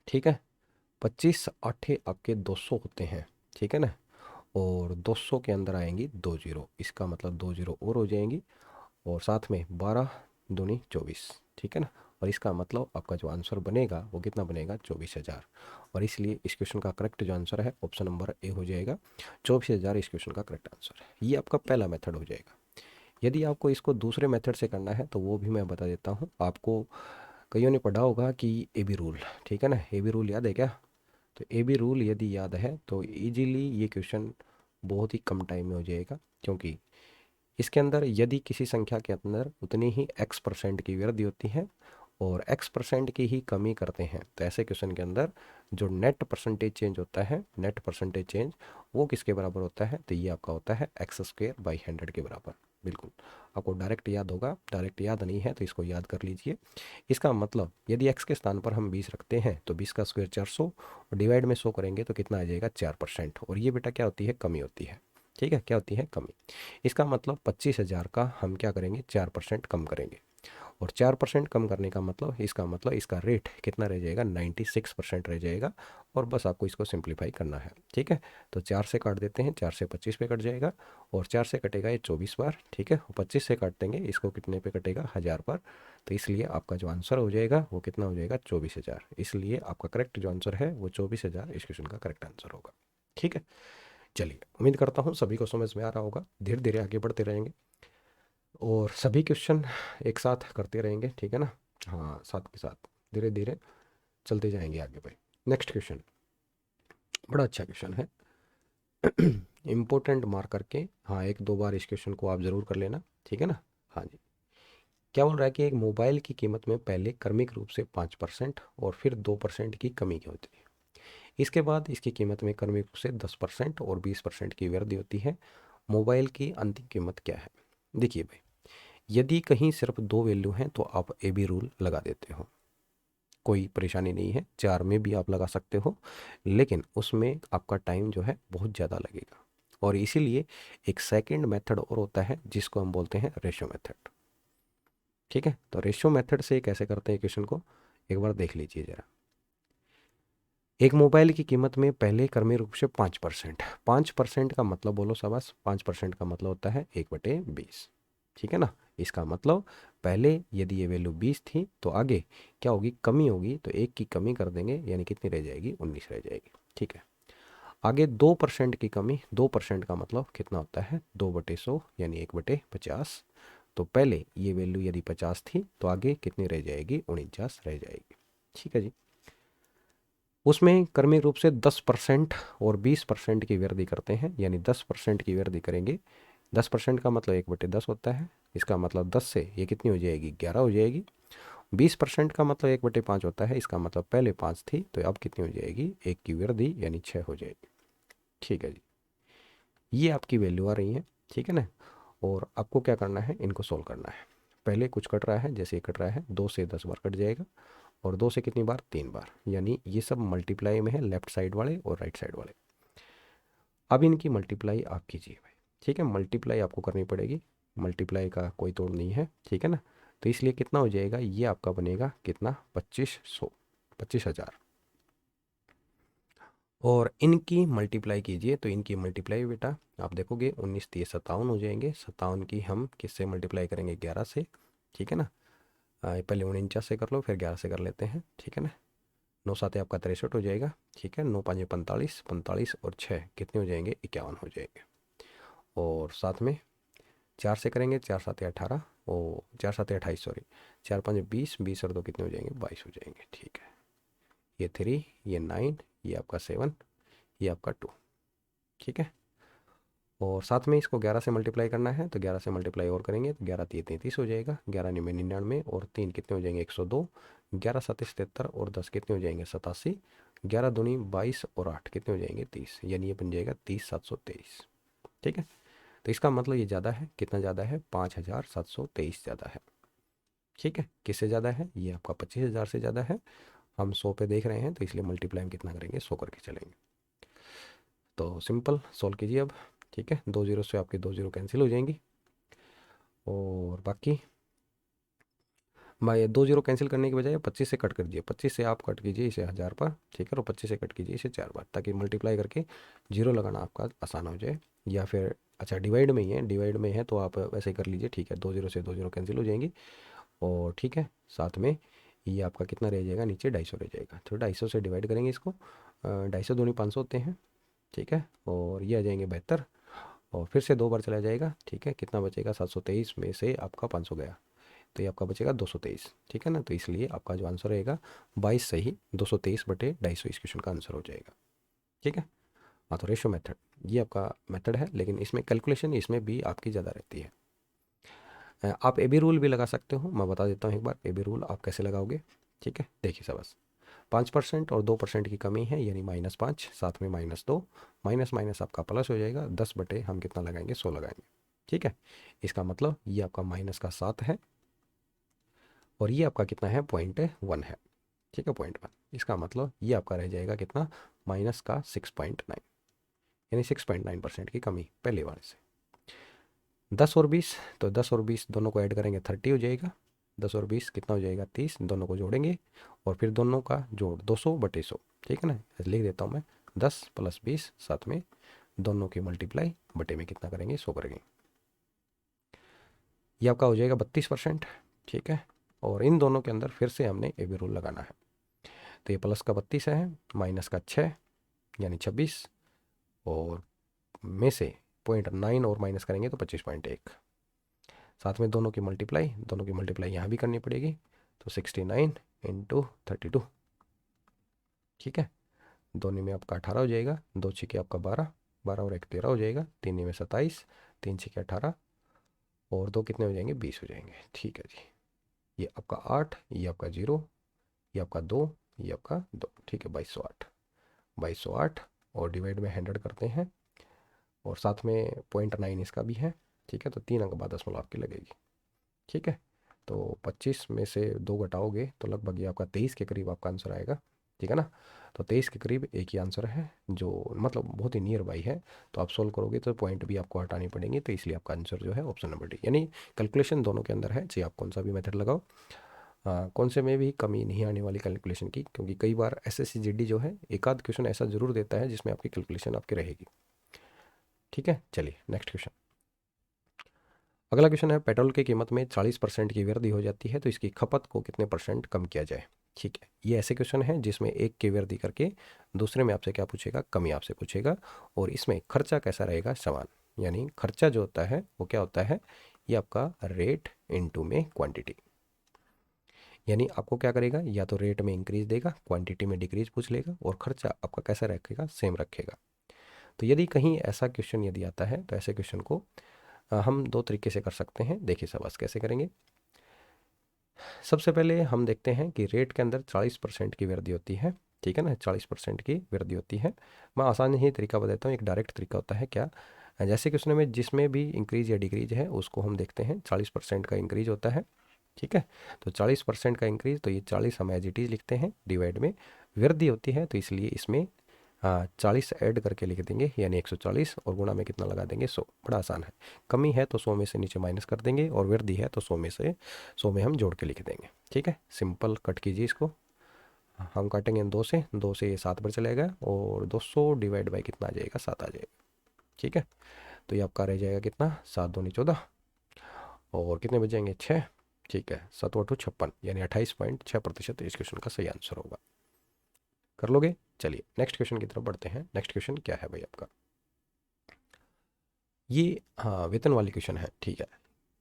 ठीक है, 25 आठे आपके 200 होते हैं, ठीक है ना, और 200 के अंदर आएंगी 2 जीरो, इसका मतलब 2 जीरो और हो जाएंगी, और साथ में 12 दूनी 24, ठीक है ना। और इसका मतलब आपका जो आंसर बनेगा वो कितना बनेगा, 24,000। और इसलिए इस क्वेश्चन का करेक्ट जो आंसर है ऑप्शन नंबर ए हो जाएगा, 24,000 इस क्वेश्चन का करेक्ट आंसर है। ये आपका पहला मेथड हो जाएगा। यदि आपको इसको दूसरे मेथड से करना है तो वो भी मैं बता देता हूँ आपको। कईयों ने पढ़ा होगा कि ए बी रूल, ठीक है ना, ए बी रूल याद है क्या। तो ए बी रूल यदि याद है तो इजीली ये क्वेश्चन बहुत ही कम टाइम में हो जाएगा, क्योंकि इसके अंदर यदि किसी संख्या के अंदर उतनी ही x% की वृद्धि होती है और x% की ही कमी करते हैं, तो ऐसे क्वेश्चन के अंदर जो नेट परसेंटेज चेंज होता है, नेट परसेंटेज चेंज वो किसके बराबर होता है, तो ये आपका होता है x²/100 के बराबर। बिल्कुल, आपको डायरेक्ट याद होगा, डायरेक्ट याद नहीं है तो इसको याद कर लीजिए। इसका मतलब यदि x के स्थान पर हम 20 रखते हैं तो 20 का स्क्वायर 400 और डिवाइड में 100 करेंगे तो कितना आ जाएगा, 4%। और ये बेटा क्या होती है, कमी होती है। ठीक है, क्या होती है, कमी। इसका मतलब 25,000 का हम क्या करेंगे, 4% कम करेंगे, और 4% कम करने का मतलब, इसका मतलब इसका रेट कितना रह जाएगा, 96% रह जाएगा। और बस आपको इसको सिंप्लीफाई करना है। ठीक है, तो 4 से काट देते हैं, 4 से 25 पे कट जाएगा, और 4 से कटेगा ये 24 बार, ठीक है, और 25 से काट देंगे इसको, कितने पे कटेगा, 1000 पर। तो इसलिए आपका जो आंसर हो जाएगा वो कितना हो जाएगा, 24,000। इसलिए आपका करेक्ट जो आंसर है वो 24,000 इस क्वेश्चन का करेक्ट आंसर होगा। ठीक है, चलिए उम्मीद करता हूँ सभी को समझ में आ रहा होगा। धीरे धीरे आगे बढ़ते रहेंगे और सभी क्वेश्चन एक साथ करते रहेंगे, ठीक है ना। हाँ, साथ के साथ धीरे धीरे चलते जाएंगे आगे भाई। नेक्स्ट क्वेश्चन, बड़ा अच्छा क्वेश्चन है। इम्पोर्टेंट मार्क करके, हाँ, एक दो बार इस क्वेश्चन को आप ज़रूर कर लेना, ठीक है ना। हाँ जी। क्या बोल रहा है कि एक मोबाइल की कीमत में पहले क्रमिक रूप से 5% और फिर 2% की कमी की होती है। इसके बाद इसकी कीमत में क्रमिक रूप से 10% और 20% की वृद्धि होती है। मोबाइल की अंतिम कीमत क्या है? देखिए भाई, यदि कहीं सिर्फ दो वैल्यू हैं तो आप ए बी रूल लगा देते हो, कोई परेशानी नहीं है। चार में भी आप लगा सकते हो, लेकिन उसमें आपका टाइम जो है बहुत ज़्यादा लगेगा। और इसीलिए एक सेकंड मेथड और होता है जिसको हम बोलते हैं रेशियो मेथड। ठीक है, तो रेशियो मेथड से कैसे करते हैं क्वेश्चन को, एक बार देख लीजिए जरा। एक मोबाइल की कीमत में पहले क्रमिक रूप से 5%, 5% का मतलब बोलो शाबाश, 5% का मतलब होता है 1/20। ठीक है ना। इसका मतलब पहले यदि ये वैल्यू 20 थी तो आगे क्या होगी, कमी होगी, तो एक की कमी कर देंगे, यानी कितनी रह जाएगी, 19 रह जाएगी। ठीक है। आगे 2% की कमी, 2% का मतलब कितना होता है, 2/100 यानी 1/50। तो पहले ये वैल्यू यदि 50 थी तो आगे कितनी रह जाएगी, 49 रह जाएगी। ठीक है जी। उसमें क्रमिक रूप से 10% और 20% की वृद्धि करते हैं, यानी 10% की वृद्धि करेंगे। 10% का मतलब 1/10 होता है। इसका मतलब 10 से ये कितनी हो जाएगी, 11 हो जाएगी। 20% का मतलब 1/5 होता है। इसका मतलब पहले 5 थी तो अब कितनी हो जाएगी, एक की वृद्धि यानी 6 हो जाएगी। ठीक है जी, ये आपकी वैल्यू आ रही है। ठीक है ना। और आपको क्या करना है, इनको सोल्व करना है। पहले कुछ कट रहा है, जैसे ये कट रहा है, 2 से 10 बार कट जाएगा, और 2 से कितनी बार, 3 बार, यानी ये सब मल्टीप्लाई में है, लेफ्ट साइड वाले और राइट साइड वाले। अब इनकी मल्टीप्लाई आप कीजिए भाई। ठीक है, मल्टीप्लाई आपको करनी पड़ेगी, मल्टीप्लाई का कोई तोड़ नहीं है। ठीक है ना। तो इसलिए कितना हो जाएगा, ये आपका बनेगा कितना, 2500, 25,000। और इनकी मल्टीप्लाई कीजिए, तो इनकी मल्टीप्लाई बेटा आप देखोगे 19 3 57 हो जाएंगे। 57 की हम किससे मल्टीप्लाई करेंगे, 11 से। ठीक है ना। पहले 49 से कर लो, फिर 11 से कर लेते हैं। ठीक है ना। 9 7 आपका 63 हो जाएगा। ठीक है, 9 5 45, 45 और 6 कितने हो जाएंगे, 51 हो जाएंगे। और साथ में 4 से करेंगे, 4 7 18, ओ 4 7 28, सॉरी, 4 5 20, 20 और 2 कितने हो जाएंगे, 22 हो जाएंगे। ठीक है, ये 3, ये 9, ये आपका 7, ये आपका 2। ठीक है। और साथ में इसको 11 से मल्टीप्लाई करना है, तो 11 से मल्टीप्लाई और करेंगे तो 11 3 33 हो जाएगा, 11 9 99 और 3 कितने हो जाएंगे, 102, 11 7 73 और 10 कितने हो जाएंगे, 87, 11 दूनी 22 और 8 कितने हो जाएंगे, 30, यानी ये बन जाएगा 30 723। ठीक है। तो इसका मतलब ये ज़्यादा है, कितना ज़्यादा है, 5723 ज़्यादा है। ठीक है, किससे ज़्यादा है, ये आपका 25,000 से ज़्यादा है। हम 100 पे देख रहे हैं तो इसलिए मल्टीप्लाई हम कितना करेंगे, 100 करके चलेंगे। तो सिंपल सॉल्व कीजिए अब। ठीक है, 2 जीरो से आपकी 2 जीरो कैंसिल हो जाएंगी, और बाकी भाई 2 जीरो कैंसिल करने की बजाय 25 से कट कर दीजिए, 25 से आप कट कीजिए इसे 1000 पर। ठीक है, और 25 से कट कीजिए इसे 4 बार, ताकि मल्टीप्लाई करके जीरो लगाना आपका आसान हो जाए। या फिर अच्छा, डिवाइड में ही है, डिवाइड में है तो आप वैसे ही कर लीजिए। ठीक है, 2 जीरो से 2 जीरो कैंसिल हो जाएंगी, और ठीक है, साथ में ये आपका कितना रह जाएगा, नीचे 250 रह जाएगा। तो 250 से डिवाइड करेंगे इसको, 250 दूनी 500 होते हैं। ठीक है, और ये आ जाएंगे 72, और फिर से 2 बार चला जाएगा। ठीक है, कितना बचेगा, 723 में से आपका 500 गया, तो ये आपका बचेगा 223। ठीक है ना। तो इसलिए आपका जो आंसर रहेगा 22 से ही 223/250 इस क्वेश्चन का आंसर हो जाएगा। ठीक है। हाँ, तो रेशो मेथड ये आपका मेथड है, लेकिन इसमें कैलकुलेशन इसमें भी आपकी ज़्यादा रहती है। आप ए बी रूल भी लगा सकते हो, मैं बता देता हूँ एक बार ए बी रूल आप कैसे लगाओगे। ठीक है, देखिए सब, बस 5% और 2% की कमी है, यानी -5, साथ में -2, माइनस माइनस आपका प्लस हो जाएगा, 10 बटे हम कितना लगाएंगे, 100 लगाएंगे। ठीक है, इसका मतलब ये आपका माइनस का 7 है, और ये आपका कितना है, 0.1 है। ठीक है, 0.1, इसका मतलब ये आपका रह जाएगा कितना, माइनस का 6.9, यानी 6.9% की कमी पहले वाले से। 10 और 20, तो 10 और 20 दोनों को ऐड करेंगे 30 हो जाएगा। 10 और 20 कितना हो जाएगा, 30, दोनों को जोड़ेंगे और फिर दोनों का जोड़ 200/100। ठीक है ना, ऐसे लिख देता हूँ मैं, 10 + 20, साथ में दोनों की मल्टीप्लाई बटे में कितना करेंगे, 100 करेंगे। ये आपका हो जाएगा 32%। ठीक है, और इन दोनों के अंदर फिर से हमने ए बी रूल लगाना है। तो ये प्लस का 32 है, माइनस का 6 यानी 26, और में से 0.9 और माइनस करेंगे तो 25.1। साथ में दोनों की मल्टीप्लाई यहाँ भी करनी पड़ेगी, तो 69 × 32, ठीक है, दोनों में आपका 18 हो जाएगा, 2 छिके आपका 12, 12 और 1 13 हो जाएगा, 3 में 27, 3 छिके 18 और 2 कितने हो जाएंगे, 20 हो जाएंगे। ठीक है जी, ये आपका 8, ये आपका 0, ये आपका 2, ये आपका 2। ठीक है, 2208, 2208 और डिवाइड में 100 करते हैं और साथ में 0.9 इसका भी है। ठीक है, तो 3 अंक बाद दशमलव आपकी लगेगी। ठीक है, तो 25 में से 2 घटाओगे तो लगभग ये आपका 23 के करीब आपका आंसर आएगा। ठीक है ना, तो 23 के करीब एक ही आंसर है, जो मतलब बहुत ही नियर बाई है। तो आप सोल्व करोगे तो पॉइंट भी आपको हटानी पड़ेंगी, तो इसलिए आपका आंसर जो है ऑप्शन नंबर डी, यानी कैलकुलेशन दोनों के अंदर है, चाहे आप कौन सा भी मेथड लगाओ। कौन से में भी कमी नहीं आने वाली कैलकुलेशन की, क्योंकि कई बार एसएससी जीडी जो है एक आध क्वेश्चन ऐसा जरूर देता है जिसमें आपकी कैलकुलेशन आपकी रहेगी। ठीक है, चलिए नेक्स्ट क्वेश्चन। अगला क्वेश्चन है, पेट्रोल की कीमत में 40% की वृद्धि हो जाती है तो इसकी खपत को कितने परसेंट कम किया जाए। ठीक है, ये ऐसे क्वेश्चन है जिसमें एक की वृद्धि करके दूसरे में आपसे क्या पूछेगा, कमी आपसे पूछेगा, और इसमें खर्चा कैसा रहेगा, समान। यानी खर्चा जो होता है वो क्या होता है, ये आपका रेट इनटू में क्वांटिटी। यानी आपको क्या करेगा, या तो रेट में इंक्रीज देगा, क्वांटिटी में डिक्रीज पूछ लेगा, और खर्चा आपका कैसा रखेगा, सेम रखेगा। तो यदि कहीं ऐसा क्वेश्चन यदि आता है तो ऐसे क्वेश्चन को हम दो तरीके से कर सकते हैं। देखिए शाबाश, कैसे करेंगे। सबसे पहले हम देखते हैं कि रेट के अंदर 40% की वृद्धि होती है। ठीक है ना, 40% की वृद्धि होती है। मैं आसान ही तरीका बताता हूँ, एक डायरेक्ट तरीका होता है क्या, जैसे क्वेश्चन में जिसमें भी इंक्रीज या डिक्रीज है उसको हम देखते हैं 40% का इंक्रीज होता है। ठीक है, तो 40% का इंक्रीज, तो ये 40 हम एज इट इज लिखते हैं, डिवाइड में वृद्धि होती है तो इसलिए इसमें 40 ऐड करके लिख देंगे, यानी 140, और गुणा में कितना लगा देंगे, 100। बड़ा आसान है। कमी है तो 100 में से नीचे माइनस कर देंगे, और वृद्धि है तो 100 में हम जोड़ के लिख देंगे। ठीक है, सिंपल कट कीजिए इसको। हम काटेंगे 2 से ये 7 पर चलेगा, और 200 डिवाइड बाई कितना आ जाएगा, 7 आ जाएगा। ठीक है, तो ये आपका रह जाएगा कितना, 7 दूनी 14, और कितने बच जाएंगे, 6। ठीक है, 7 8 56, यानी 28.6% इस क्वेश्चन का सही आंसर होगा। कर लोगे। चलिए नेक्स्ट क्वेश्चन की तरफ बढ़ते हैं। नेक्स्ट क्वेश्चन क्या है भाई आपका, ये हाँ वेतन वाली क्वेश्चन है। ठीक है,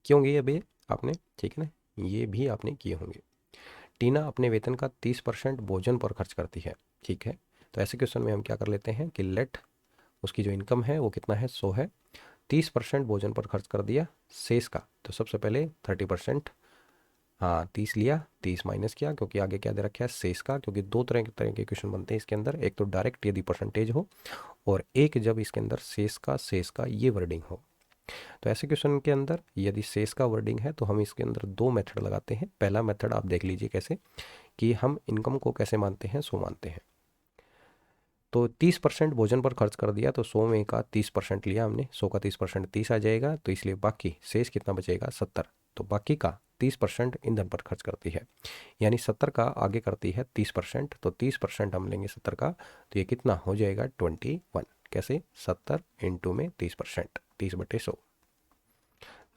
क्यों ये अभी आपने, ठीक है ना, ये भी आपने किए होंगे। टीना अपने वेतन का 30% भोजन पर खर्च करती है। ठीक है, तो ऐसे क्वेश्चन में हम क्या कर लेते हैं कि लेट उसकी जो इनकम है वो कितना है, 100 है, 30% भोजन पर खर्च कर दिया, शेष का तो सबसे पहले 30%, हाँ 30 लिया, 30 माइनस किया, क्योंकि आगे क्या दे रखा है, शेष का, क्योंकि दो तरह के क्वेश्चन बनते हैं इसके अंदर, एक तो डायरेक्ट यदि परसेंटेज हो, और एक जब इसके अंदर शेष का ये वर्डिंग हो। तो ऐसे क्वेश्चन के अंदर यदि शेष का वर्डिंग है तो हम इसके अंदर दो मेथड लगाते हैं। पहला मेथड आप देख लीजिए कैसे, कि हम इनकम को कैसे मानते हैं, 100 मानते हैं। तो 30% भोजन पर खर्च कर दिया, तो 100 में का 30% लिया हमने, 100 का 30% 30 आ जाएगा, तो इसलिए बाकी शेष कितना बचेगा, 70। तो बाकी का 30% ईंधन पर खर्च करती है, यानी 70 का आगे करती है 30%, तो 30% हम लेंगे 70 का, तो ये कितना हो जाएगा, 21। कैसे, 70 इंटू में 30%, 30/100।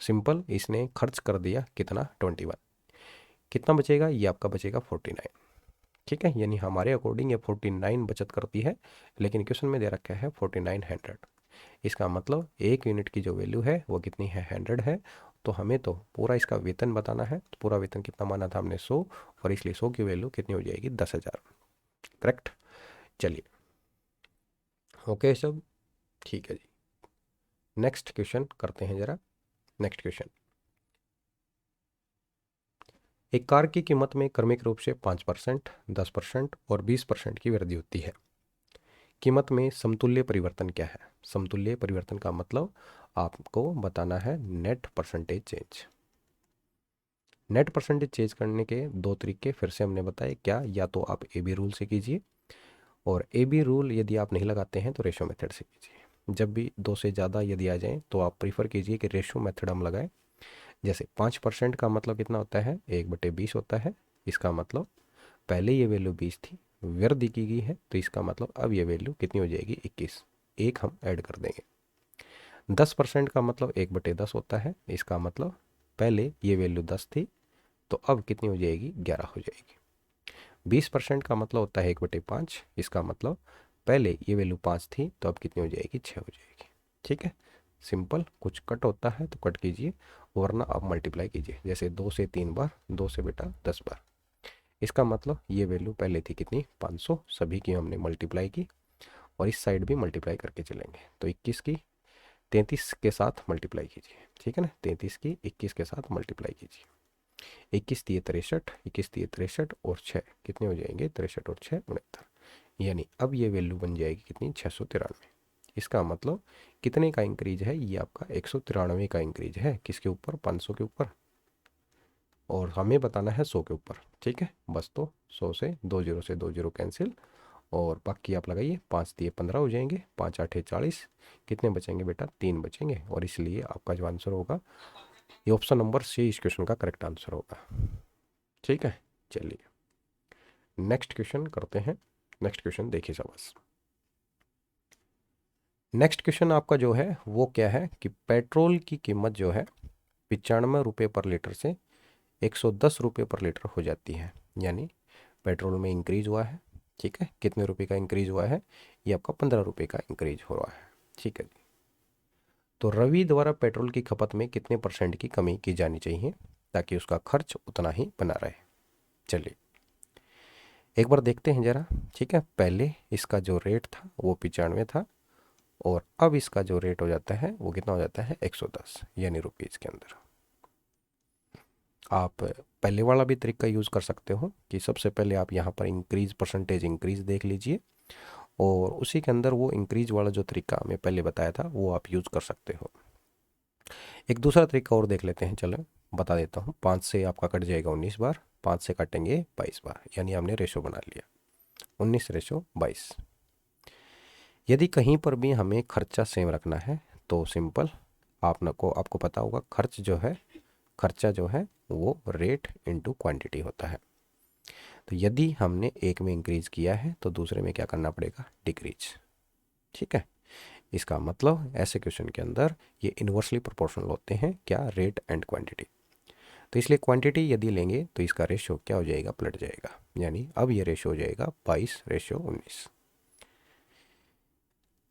सिंपल, इसने खर्च कर दिया कितना, 21। कितना बचेगा, ये आपका बचेगा 49। ठीक है, यानी हमारे अकॉर्डिंग ये 49 बचत करती है, लेकिन क्वेश्चन में दे रखा है 4900। इसका मतलब एक यूनिट की जो वैल्यू है वो कितनी है, 100 है। तो हमें तो पूरा इसका वेतन बताना है, तो पूरा वेतन कितना माना था हमने, 100, और इसलिए 100 की वैल्यू कितनी हो जाएगी, 10,000। करेक्ट। चलिए, ओके सब, ठीक है जी। नेक्स्ट क्वेश्चन करते हैं जरा। नेक्स्ट क्वेश्चन, एक कार की कीमत में क्रमिक रूप से 5%, 10% और 20% की वृद्धि होती है। कीमत में समतुल्य परिवर्तन क्या है। समतुल्य परिवर्तन का मतलब आपको बताना है net percentage change. Net percentage change करने के दो तरीके फिर से हमने बताए क्या, या तो आप ए बी रूल से कीजिए, और ए बी रूल यदि आप नहीं लगाते हैं तो रेशो मेथड से कीजिए। जब भी दो से ज़्यादा यदि आ जाए तो आप प्रीफर कीजिए कि रेशो मेथड हम लगाएं। जैसे 5% का मतलब कितना होता है, 1/20 होता है। इसका मतलब पहले ये वैल्यू 20 थी, वृद्धि की गई है, तो इसका मतलब अब ये वैल्यू कितनी हो जाएगी, 21। एक हम ऐड कर देंगे। 10% का मतलब 1/10 होता है। इसका मतलब पहले ये वैल्यू 10 थी, तो अब कितनी हो जाएगी, 11 हो जाएगी। 20% का मतलब होता है 1/5। इसका मतलब पहले ये वैल्यू 5 थी, तो अब कितनी हो जाएगी, 6 हो जाएगी। ठीक है, सिंपल। कुछ कट होता है तो कट कीजिए, वरना आप मल्टीप्लाई कीजिए। जैसे 2 से 3 बार, 2 से बेटा 10 बार। इसका मतलब ये वैल्यू पहले थी कितनी 500, सभी की हमने मल्टीप्लाई की और इस साइड भी मल्टीप्लाई करके चलेंगे। तो 21 की 33 के साथ मल्टीप्लाई कीजिए, ठीक है ना, 33 की 21 के साथ मल्टीप्लाई कीजिए। 21 दिए 63, 21 दिए 63 और 6 कितने हो जाएंगे, 63 और 6 69। यानी अब ये वैल्यू बन जाएगी कितनी 693। इसका मतलब कितने का इंक्रीज है, ये आपका 193 का इंक्रीज है। किसके ऊपर, 500 के ऊपर, और हमें बताना है 100 के ऊपर, ठीक है। बस तो 100 से 20 से 20 कैंसिल और बाकी आप लगाइए, 5 दिए 15 हो जाएंगे, 5 8 40, कितने बचेंगे बेटा, 3 बचेंगे। और इसलिए आपका जो आंसर होगा ये ऑप्शन नंबर सी इस क्वेश्चन का करेक्ट आंसर होगा, ठीक है। चलिए नेक्स्ट क्वेश्चन करते हैं। नेक्स्ट क्वेश्चन देखिए शाबाश। नेक्स्ट क्वेश्चन आपका जो है वो क्या है कि पेट्रोल की कीमत जो है 95 रुपये पर लीटर से 110 रुपये पर लीटर हो जाती है। यानी पेट्रोल में इंक्रीज हुआ है, ठीक है। कितने रुपए का इंक्रीज हुआ है, ये आपका 15 रुपये का इंक्रीज हो रहा है, ठीक है जी। तो रवि द्वारा पेट्रोल की खपत में कितने % की कमी की जानी चाहिए ताकि उसका खर्च उतना ही बना रहे। चलिए एक बार देखते हैं जरा, ठीक है। पहले इसका जो रेट था वो 95 था और अब इसका जो रेट हो जाता है वो कितना हो जाता है 110, यानी रुपीज़ के अंदर। आप पहले वाला भी तरीका यूज़ कर सकते हो कि सबसे पहले आप यहाँ पर इंक्रीज परसेंटेज इंक्रीज देख लीजिए और उसी के अंदर वो इंक्रीज वाला जो तरीका मैं पहले बताया था वो आप यूज़ कर सकते हो। एक दूसरा तरीका और देख लेते हैं, चलो बता देता हूँ। 5 से आपका कट जाएगा 19 बार, 5 से काटेंगे 22 बार, यानी हमने रेशो बना लिया 19:22। यदि कहीं पर भी हमें खर्चा सेम रखना है तो सिंपल आपको पता होगा खर्चा जो है वो रेट इनटू क्वांटिटी होता है। तो यदि हमने एक में इंक्रीज किया है तो दूसरे में क्या करना पड़ेगा, डिक्रीज, ठीक है। इसका मतलब ऐसे क्वेश्चन के अंदर ये इन्वर्सली प्रोपोर्शनल होते हैं, क्या, रेट एंड क्वांटिटी। तो इसलिए क्वांटिटी यदि लेंगे तो इसका रेशो क्या हो जाएगा, पलट जाएगा। यानी अब ये रेशो हो जाएगा 22:19।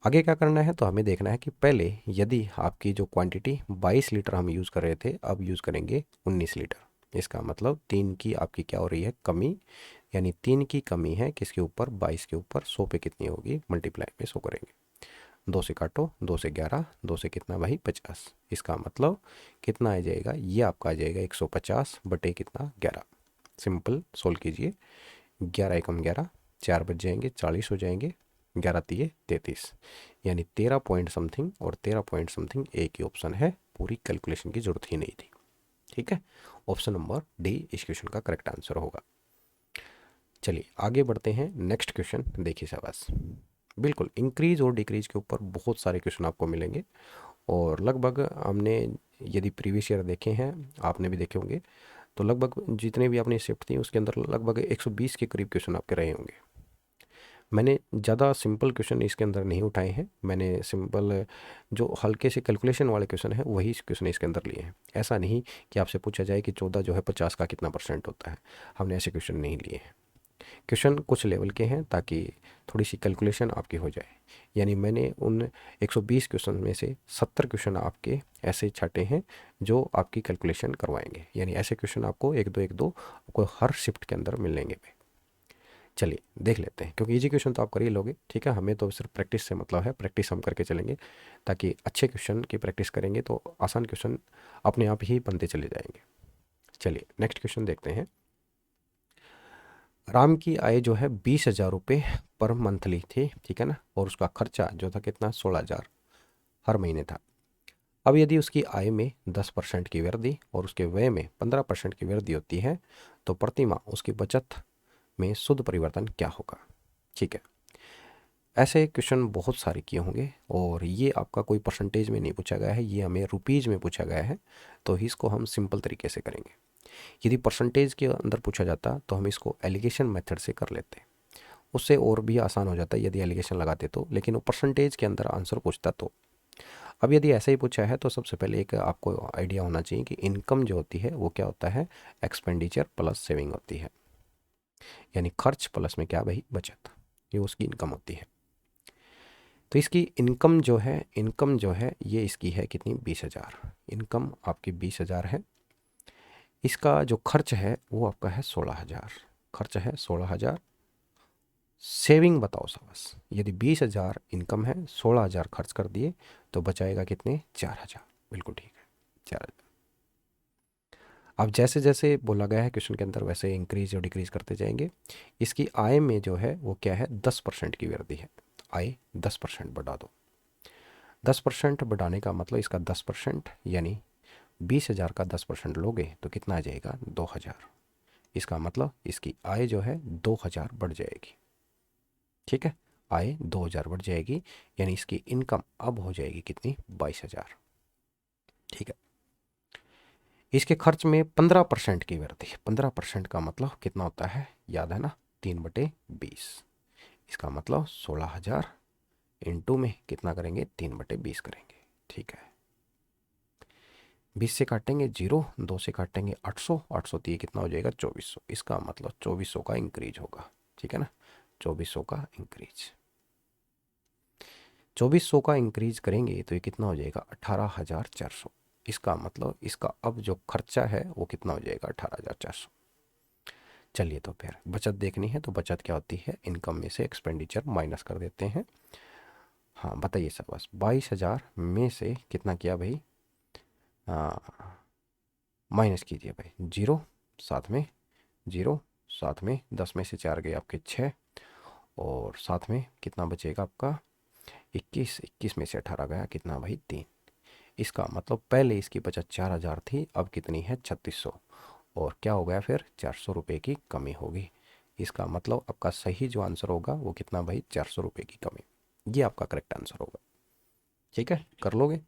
आगे क्या करना है, तो हमें देखना है कि पहले यदि आपकी जो क्वांटिटी 22 लीटर हम यूज़ कर रहे थे, अब यूज़ करेंगे 19 लीटर। इसका मतलब 3 की आपकी क्या हो रही है, कमी। यानी 3 की कमी है किसके ऊपर, 22 के ऊपर। 100 पे कितनी होगी, मल्टीप्लाई में 100 करेंगे। 2 से काटो, 2 से 11, 2 से कितना भाई 50। इसका मतलब कितना आ जाएगा, ये आपका आ जाएगा 150 बटे कितना 11। सिंपल सोल्व कीजिए, 11 एकम 11, 4 बच जाएंगे, 40 हो जाएंगे, 11 तिये 33, यानी 13 पॉइंट समथिंग। और 13 पॉइंट समथिंग एक ही ऑप्शन है, पूरी कैलकुलेशन की जरूरत ही नहीं थी, ठीक है। ऑप्शन नंबर डी इस क्वेश्चन का करेक्ट आंसर होगा। चलिए आगे बढ़ते हैं। नेक्स्ट क्वेश्चन देखिए शाबाश। बिल्कुल इंक्रीज और डिक्रीज के ऊपर बहुत सारे क्वेश्चन आपको मिलेंगे और लगभग हमने यदि प्रीवियस ईयर देखे हैं, आपने भी देखे होंगे, तो लगभग जितने भी आपने शिफ्ट थी उसके अंदर लगभग 120 के करीब क्वेश्चन आपके रहे होंगे। मैंने ज़्यादा सिंपल क्वेश्चन इसके अंदर नहीं उठाए हैं, मैंने सिंपल जो हल्के से कैलकुलेशन वाले क्वेश्चन हैं वही क्वेश्चन इसके अंदर लिए हैं। ऐसा नहीं कि आपसे पूछा जाए कि 14 जो है 50 का कितना % होता है, हमने ऐसे क्वेश्चन नहीं लिए हैं। क्वेश्चन कुछ लेवल के हैं ताकि थोड़ी सी कैलकुलेशन आपकी हो जाए। यानी मैंने उन 120 क्वेश्चन में से 70 क्वेश्चन आपके ऐसे छाटे हैं जो आपकी कैलकुलेशन करवाएंगे। यानी ऐसे क्वेश्चन आपको एक दो आपको हर शिफ्ट के अंदर मिलेंगे। चलिए देख लेते हैं, क्योंकि इजी क्वेश्चन तो आप कर ही लोगे, ठीक है। हमें तो सिर्फ प्रैक्टिस से मतलब है, प्रैक्टिस हम करके चलेंगे ताकि अच्छे क्वेश्चन की प्रैक्टिस करेंगे तो आसान क्वेश्चन अपने आप ही बनते चले जाएंगे। चलिए नेक्स्ट क्वेश्चन देखते हैं। राम की आय जो है 20,000 रुपये पर मंथली थी, ठीक है ना, और उसका खर्चा जो था कितना 16,000 हर महीने था। अब यदि उसकी आय में 10% की वृद्धि और उसके व्यय में 15% की वृद्धि होती है तो प्रति माह उसकी बचत में शुद्ध परिवर्तन क्या होगा, ठीक है। ऐसे क्वेश्चन बहुत सारे किए होंगे और ये आपका कोई परसेंटेज में नहीं पूछा गया है, ये हमें रुपीज़ में पूछा गया है। तो इसको हम सिंपल तरीके से करेंगे। यदि परसेंटेज के अंदर पूछा जाता तो हम इसको एलिगेशन मेथड से कर लेते, उससे और भी आसान हो जाता है यदि एलिगेशन लगाते तो, लेकिन वो परसेंटेज के अंदर आंसर पूछता तो। अब यदि ऐसा ही पूछा है तो सबसे पहले एक आपको आइडिया होना चाहिए कि इनकम जो होती है वो क्या होता है, एक्सपेंडिचर प्लस सेविंग होती है। यानी खर्च प्लस में क्या भाई, बचत, ये उसकी इनकम होती है। तो इसकी इनकम जो है ये इसकी है कितनी, 20,000। इनकम आपकी 20,000 है। इसका जो खर्च है वो आपका है 16,000। खर्च है 16,000, सेविंग बताओ बस। यदि 20,000 इनकम है, 16,000 खर्च कर दिए तो बचाएगा कितने? 4,000। बिल्कुल ठीक है, 4,000। अब जैसे जैसे बोला गया है क्वेश्चन के अंदर वैसे इंक्रीज और डिक्रीज करते जाएंगे। इसकी आय में जो है वो क्या है? 10% की वृद्धि है। आय 10% बढ़ा दो। 10% बढ़ाने का मतलब इसका 10% यानी 20,000 का 10% लोगे तो कितना आ जाएगा? 2,000। इसका मतलब इसकी आय जो है 2,000 बढ़ जाएगी। ठीक है, आय 2,000 बढ़ जाएगी, यानी इसकी इनकम अब हो जाएगी कितनी? 22,000। ठीक है, इसके खर्च में 15% की वृद्धि। 15% का मतलब कितना होता है? याद है ना? 3/20। इसका मतलब 16,000 इंटू में कितना करेंगे? 3/20 करेंगे। ठीक है, 20 से काटेंगे 0, 2 से काटेंगे 800, 800 तो ये कितना हो जाएगा? 2400। इसका मतलब 2400 का इंक्रीज होगा। ठीक है ना, 2400 का इंक्रीज। 2400 का इंक्रीज करेंगे तो ये कितना हो जाएगा? 18,400। इसका मतलब इसका अब जो खर्चा है वो कितना हो जाएगा? 18,400। चलिए, तो फिर बचत देखनी है तो बचत क्या होती है? इनकम में से एक्सपेंडिचर माइनस कर देते हैं। हाँ बताइए सर, बस 22,000 में से कितना किया भाई? हाँ, माइनस कीजिए भाई। 0 साथ में 0, साथ में 10 में से 4 गए आपके 6, और साथ में कितना बचेगा आपका? 21, 21 में से 18 गया कितना भाई? 3। इसका मतलब पहले इसकी बचत 4,000 थी, अब कितनी है? 3600। और क्या हो गया फिर? 400 रुपये की कमी होगी। इसका मतलब आपका सही जो आंसर होगा वो कितना भाई? 400 रुपये की कमी। ये आपका करेक्ट आंसर होगा। ठीक है, कर लोगे?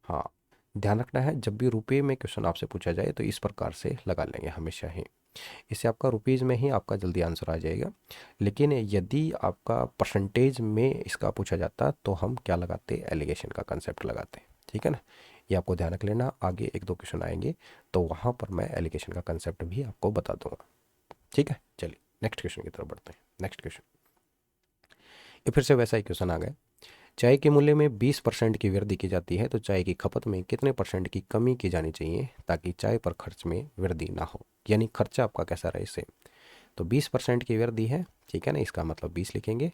हाँ, ध्यान रखना है जब भी रुपये में क्वेश्चन आपसे पूछा जाए तो इस प्रकार से लगा लेंगे हमेशा ही। इससे आपका रुपीज़ में ही आपका जल्दी आंसर आ जाएगा। लेकिन यदि आपका परसेंटेज में इसका पूछा जाता तो हम क्या लगाते? एलिगेशन का कंसेप्ट लगाते। ठीक है ना, ये आपको ध्यान रख लेना। आगे 1-2 क्वेश्चन आएंगे तो वहाँ पर मैं एलिगेशन का कंसेप्ट भी आपको बता दूंगा। ठीक है, चलिए नेक्स्ट क्वेश्चन की तरफ बढ़ते हैं। नेक्स्ट क्वेश्चन, ये फिर से वैसा ही क्वेश्चन आ गया। चाय के मूल्य में 20% की वृद्धि की जाती है तो चाय की खपत में कितने परसेंट की कमी की जानी चाहिए ताकि चाय पर खर्च में वृद्धि ना हो? यानी खर्चा आपका कैसा रहे सेम। तो 20% की वृद्धि है, ठीक है ना, इसका मतलब 20 लिखेंगे।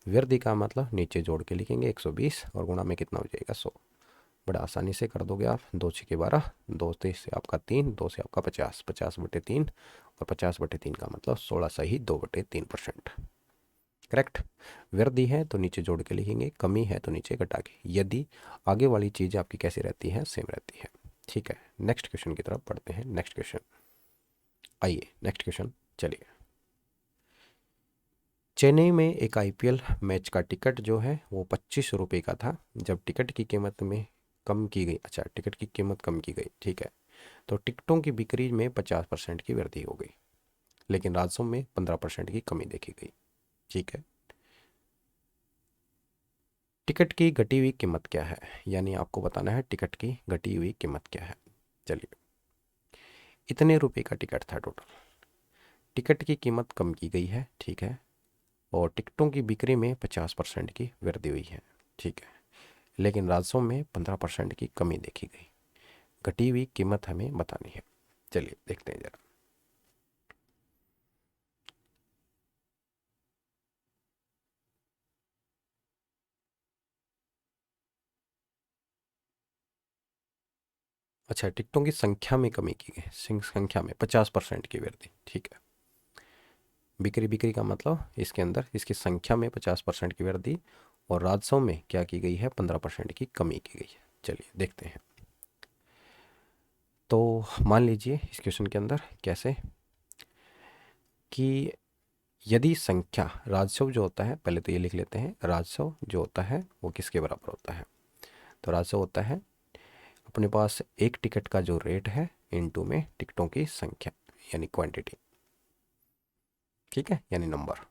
वृद्धि का मतलब नीचे जोड़ के लिखेंगे 120, और गुणा में कितना हो जाएगा? 100। बड़ा आसानी से कर दोगे आप। 2 6 12, 2 से आपका 3, 2 से आपका 50, 50/3, और 50/3 का मतलब 16 सही 2/3%। करेक्ट। वृद्धि है तो नीचे जोड़ के लिखेंगे, कमी है तो नीचे घटा के। यदि आगे वाली चीज़ आपकी कैसी रहती है? सेम रहती है। ठीक है, नेक्स्ट क्वेश्चन की तरफ बढ़ते हैं। नेक्स्ट क्वेश्चन, आइए नेक्स्ट क्वेश्चन। चलिए, चेन्नई में एक आईपीएल मैच का टिकट जो है वो 25 रुपये का था। जब टिकट की कीमत में कम की गई, अच्छा टिकट की कीमत कम की गई, ठीक है, तो टिकटों की बिक्री में 50% की वृद्धि हो गई, लेकिन राजस्व में 15% की कमी देखी गई। ठीक है, टिकट की घटी हुई कीमत क्या है? यानी आपको बताना है टिकट की घटी हुई कीमत क्या है। चलिए, इतने रुपए का टिकट था टोटल, टिकट की कीमत कम की गई है, ठीक है, और टिकटों की बिक्री में 50% की वृद्धि हुई है, ठीक है, लेकिन राजस्व में 15% की कमी देखी गई। घटी हुई कीमत हमें बतानी है। चलिए देखते हैं जरा। अच्छा, टिकटों की संख्या में कमी की गई, संख्या में 50% की वृद्धि, ठीक है। बिक्री, बिक्री का मतलब इसके अंदर इसकी संख्या में 50% की वृद्धि, और राजस्व में क्या की गई है? 15% की कमी की गई है। चलिए देखते हैं। तो मान लीजिए इस क्वेश्चन के अंदर कैसे कि यदि संख्या, राजस्व जो होता है, पहले तो ये लिख लेते हैं, राजस्व जो होता है वो किसके बराबर होता है? तो राजस्व होता है अपने पास एक टिकट का जो रेट है इनटू में टिकटों की संख्या, यानी क्वांटिटी। ठीक है, यानी नंबर।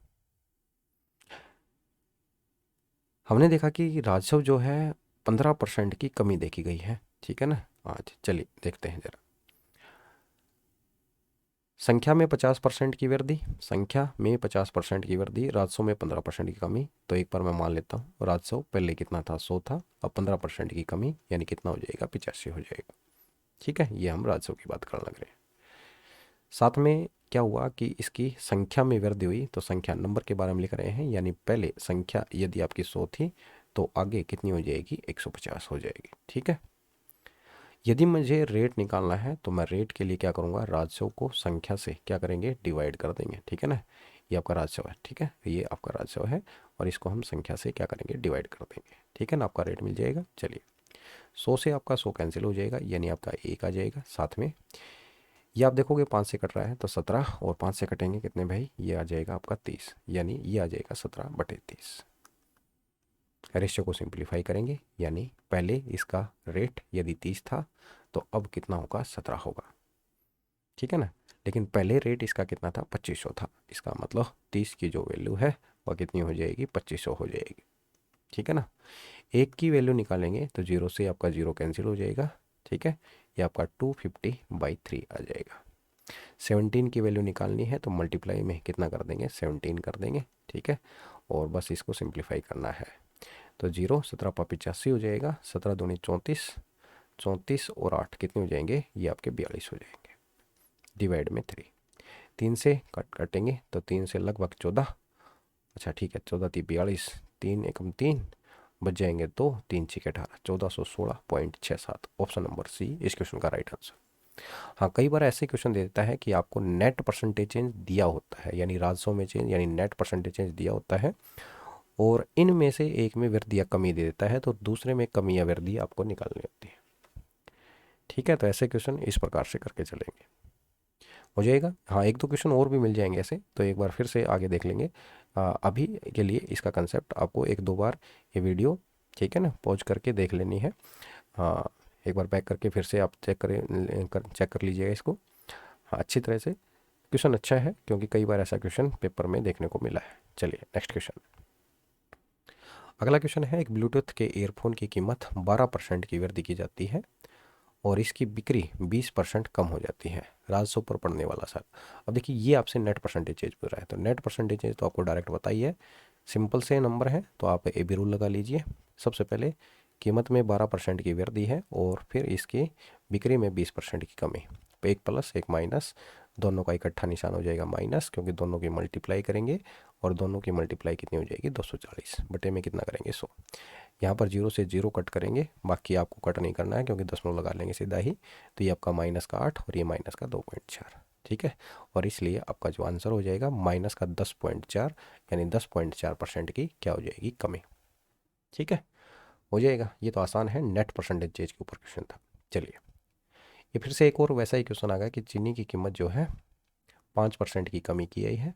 हमने देखा कि राजस्व जो है 15% की कमी देखी गई है, ठीक है ना। आज चलिए देखते हैं जरा। संख्या में 50% की वृद्धि, संख्या में 50% की वृद्धि, राजस्व में 15% की कमी। तो एक बार मैं मान लेता हूँ, राजस्व पहले कितना था? 100 था, अब 15% की कमी यानी कितना हो जाएगा? 85 हो जाएगा। ठीक है, ये हम राजस्व की बात करने लग रहे हैं। साथ में क्या हुआ कि इसकी संख्या में वृद्धि हुई, तो संख्या नंबर के बारे में लिख रहे हैं, यानी पहले संख्या यदि आपकी 100 थी तो आगे कितनी हो जाएगी, 150 हो जाएगी। ठीक है। यदि मुझे रेट निकालना है तो मैं रेट के लिए क्या करूँगा, राजस्व को संख्या से क्या करेंगे, डिवाइड कर देंगे। ठीक है ना, ये आपका राजस्व है। ठीक है, ये आपका राजस्व है और इसको हम संख्या से क्या करेंगे, डिवाइड कर देंगे। ठीक है ना, आपका रेट मिल जाएगा। चलिए, 100 से आपका 100 कैंसिल हो जाएगा, यानी आपका 1 आ जाएगा साथ में। ये आप देखोगे 5 से कट रहा है तो 17, और 5 से कटेंगे कितने भाई, ये आ जाएगा आपका 30, यानी ये आ जाएगा 17/30। रेशियो को सिंप्लीफाई करेंगे, यानी पहले इसका रेट यदि 30 था तो अब कितना होगा, 17 होगा। ठीक है ना, लेकिन पहले रेट इसका कितना था, 2500 था। इसका मतलब 30 की जो वैल्यू है वह कितनी हो जाएगी, 2500 हो जाएगी। ठीक है ना, एक की वैल्यू निकालेंगे तो 0 से आपका 0 कैंसिल हो जाएगा। ठीक है, ये आपका 250/3 आ जाएगा। 17 की वैल्यू निकालनी है तो मल्टीप्लाई में कितना कर देंगे, 17 कर देंगे। ठीक है, और बस इसको सिंप्लीफाई करना है तो 0 17/85 हो जाएगा, 17 दूनी 34, 34 और 8 कितने हो जाएंगे, ये आपके 42 हो जाएंगे। डिवाइड में 3, 3 से कटेंगे तो 3 से लगभग 14, अच्छा ठीक है, 14×3 = 42, 3 एकम 3 बच जाएंगे, तो 3 6 18, 1416.67। ऑप्शन नंबर सी इस क्वेश्चन का राइट आंसर। हाँ, कई बार ऐसे क्वेश्चन दे देता है कि आपको नेट परसेंटेज चेंज दिया होता है, यानी राजस्व में चेंज यानी नेट परसेंटेज चेंज दिया होता है, और इनमें से एक में वृद्धि या कमी दे देता है, तो दूसरे में कमी या वृद्धि आपको निकालनी होती है। ठीक है, तो ऐसे क्वेश्चन इस प्रकार से करके चलेंगे, हो जाएगा। हाँ, एक दो क्वेश्चन और भी मिल जाएंगे ऐसे, तो एक बार फिर से आगे देख लेंगे। अभी के लिए इसका कंसेप्ट आपको एक दो बार ये वीडियो, ठीक है ना, पॉज करके देख लेनी है। हाँ, एक बार बैक करके फिर से आप चेक कर लीजिएगा इसको। हाँ, अच्छी तरह से। क्वेश्चन अच्छा है क्योंकि कई बार ऐसा क्वेश्चन पेपर में देखने को मिला है। चलिए नेक्स्ट क्वेश्चन। अगला क्वेश्चन है, एक ब्लूटूथ के ईयरफोन की कीमत 12% की वृद्धि की जाती है और इसकी बिक्री 20% कम हो जाती है, राजस्व पर पड़ने वाला सर। अब देखिए, ये आपसे नेट परसेंटेज पूछ रहा है, तो नेट परसेंटेज तो आपको डायरेक्ट बताइए है, सिंपल से नंबर है, तो आप ए बी रूल लगा लीजिए। सबसे पहले कीमत में 12% की वृद्धि है और फिर इसकी बिक्री में 20% की कमी, एक प्लस एक माइनस, दोनों का इकट्ठा निशान हो जाएगा माइनस, क्योंकि दोनों की मल्टीप्लाई करेंगे और दोनों की मल्टीप्लाई कितनी हो जाएगी, 240 बटे में कितना करेंगे, 100। यहाँ पर 0 से 0 कट करेंगे, बाकी आपको कट नहीं करना है क्योंकि दशमलव लगा लेंगे सीधा ही, तो ये आपका -8 और ये -2.4। ठीक है, और इसलिए आपका जो आंसर हो जाएगा -10.4, यानी 10.4% की क्या हो जाएगी, कमी। ठीक है, हो जाएगा। ये तो आसान है, नेट परसेंटेज चेंज के ऊपर क्वेश्चन था। चलिए, ये फिर से एक और वैसा ही क्वेश्चन आ गया कि चीनी की कीमत जो है 5% की कमी की गई है।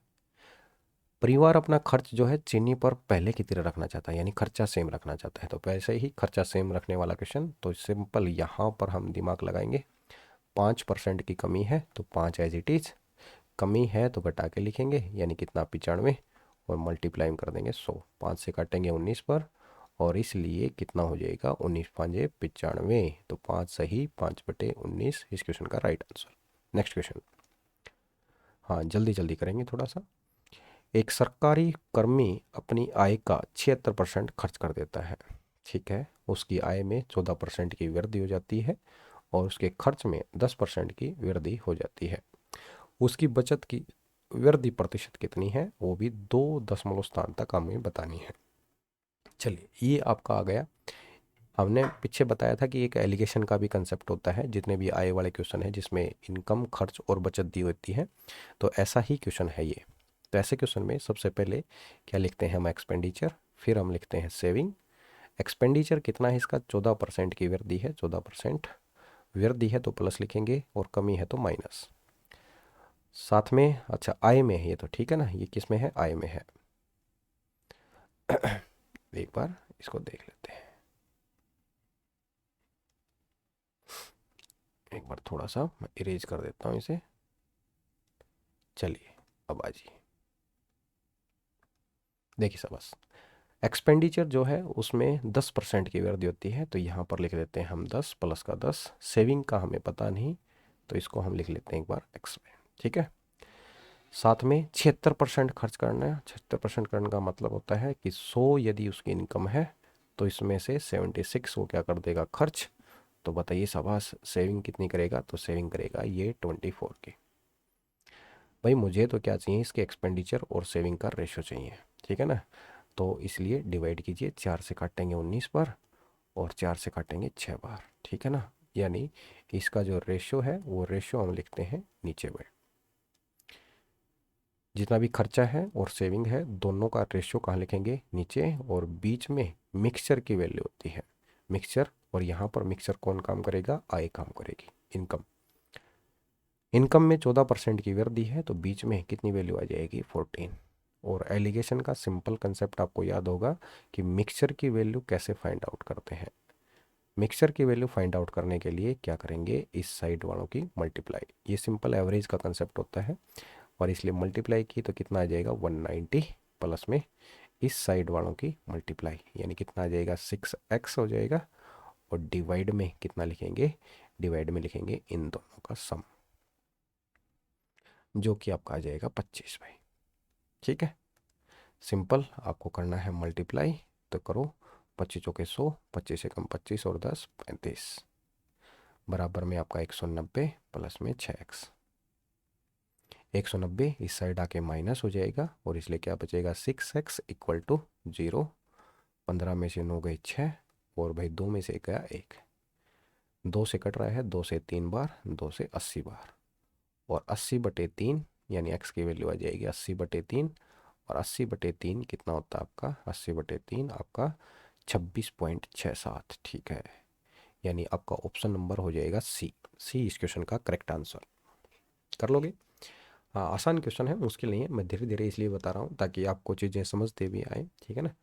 परिवार अपना खर्च जो है चीनी पर पहले की तरह रखना चाहता है, यानी खर्चा सेम रखना चाहता है, तो वैसे ही खर्चा सेम रखने वाला क्वेश्चन, तो सिंपल यहाँ पर हम दिमाग लगाएंगे। 5% की कमी है तो 5 एज इट इज, कमी है तो घटा के लिखेंगे, यानी कितना, 95, और मल्टीप्लाई कर देंगे 100, 5 से काटेंगे 19 पर, और इसलिए कितना हो जाएगा, 19×5 = 95, तो 5 सही 5/19 इस क्वेश्चन का राइट आंसर। Next question. हाँ, जल्दी जल्दी करेंगे थोड़ा सा। एक सरकारी कर्मी अपनी आय का 76% खर्च कर देता है। ठीक है, उसकी आय में 14% की वृद्धि हो जाती है और उसके खर्च में 10% की वृद्धि हो जाती है। उसकी बचत की वृद्धि प्रतिशत कितनी है, वो भी 2 दशमलव स्थान तक हमें बतानी है। चलिए, ये आपका आ गया। हमने पीछे बताया था कि एक एलिगेशन का भी कंसेप्ट होता है, जितने भी आय वाले क्वेश्चन है जिसमें इनकम, खर्च और बचत दी होती है, तो ऐसा ही क्वेश्चन है ये। तो ऐसे क्वेश्चन में सबसे पहले क्या लिखते हैं हम, एक्सपेंडिचर, फिर हम लिखते हैं सेविंग। एक्सपेंडिचर कितना है इसका, 14% की वृद्धि है, 14% वृद्धि है तो प्लस लिखेंगे, और कमी है तो माइनस। साथ में अच्छा आय में है ये, तो ठीक है ना, ये किस में है, आय में है। एक बार इसको देख लेते हैं, एक बार थोड़ा सा मैं इरेज कर देता हूँ इसे। चलिए, अब आ जाइए, देखिए सब बस, एक्सपेंडिचर जो है उसमें 10% की वृद्धि होती है, तो यहाँ पर लिख देते हैं हम 10 प्लस का 10। सेविंग का हमें पता नहीं, तो इसको हम लिख लेते हैं एक बार एक्स में। ठीक है, साथ में 76% खर्च करना है। 76% करने का मतलब होता है कि 100 यदि उसकी इनकम है तो इसमें से 76 वो क्या कर देगा, खर्च। तो बताइए शाबाश, सेविंग कितनी करेगा, तो सेविंग करेगा ये 24 की। भाई मुझे तो क्या चाहिए, इसके एक्सपेंडिचर और सेविंग का रेशो चाहिए, ठीक है ना। तो इसलिए डिवाइड कीजिए, 4 से काटेंगे 19 बार और 4 से काटेंगे 6 बार, ठीक है ना। यानी इसका जो रेशो है वो रेशो हम लिखते हैं नीचे में। जितना भी खर्चा है और सेविंग है दोनों का रेशियो कहाँ लिखेंगे, नीचे, और बीच में मिक्सचर की वैल्यू होती है, मिक्सचर। और यहाँ पर मिक्सचर कौन काम करेगा, आय काम करेगी, इनकम। इनकम में 14% की वृद्धि है तो बीच में कितनी वैल्यू आ जाएगी, 14। और एलिगेशन का सिंपल कंसेप्ट आपको याद होगा कि मिक्सचर की वैल्यू कैसे फाइंड आउट करते हैं। मिक्सचर की वैल्यू फाइंड आउट करने के लिए क्या करेंगे, इस साइड वालों की मल्टीप्लाई, ये सिंपल एवरेज का कंसेप्ट होता है। और इसलिए मल्टीप्लाई की तो कितना आ जाएगा 190, प्लस में इस साइड वालों की मल्टीप्लाई, यानी कितना आ जाएगा 6x हो जाएगा। और डिवाइड में कितना लिखेंगे, डिवाइड में लिखेंगे इन दोनों का सम, जो कि आपका आ जाएगा 25 भाई, ठीक है। सिंपल आपको करना है मल्टीप्लाई, तो करो 25 चौके 100, 25 से कम 25 और 10 35, बराबर में आपका 190 प्लस में 6x। 190 इस साइड आके माइनस हो जाएगा और इसलिए क्या बचेगा 6x इक्वल टू 0। 15 में से 9 गए 6 और भाई 2 में से गया 1, 2 से कट रहा है, 2 से 3 बार, 2 से 80 बार। और 80/3 यानी x की वैल्यू आ जाएगी 80/3। और 80/3 कितना होता है आपका, 80/3 आपका 26.67, ठीक है। यानी आपका ऑप्शन नंबर हो जाएगा सी। सी इस क्वेश्चन का करेक्ट आंसर। कर लोगे। हाँ आसान क्वेश्चन है, मुश्किल नहीं है, मैं धीरे धीरे इसलिए बता रहा हूँ ताकि आपको चीज़ें समझते भी आए, ठीक है ना।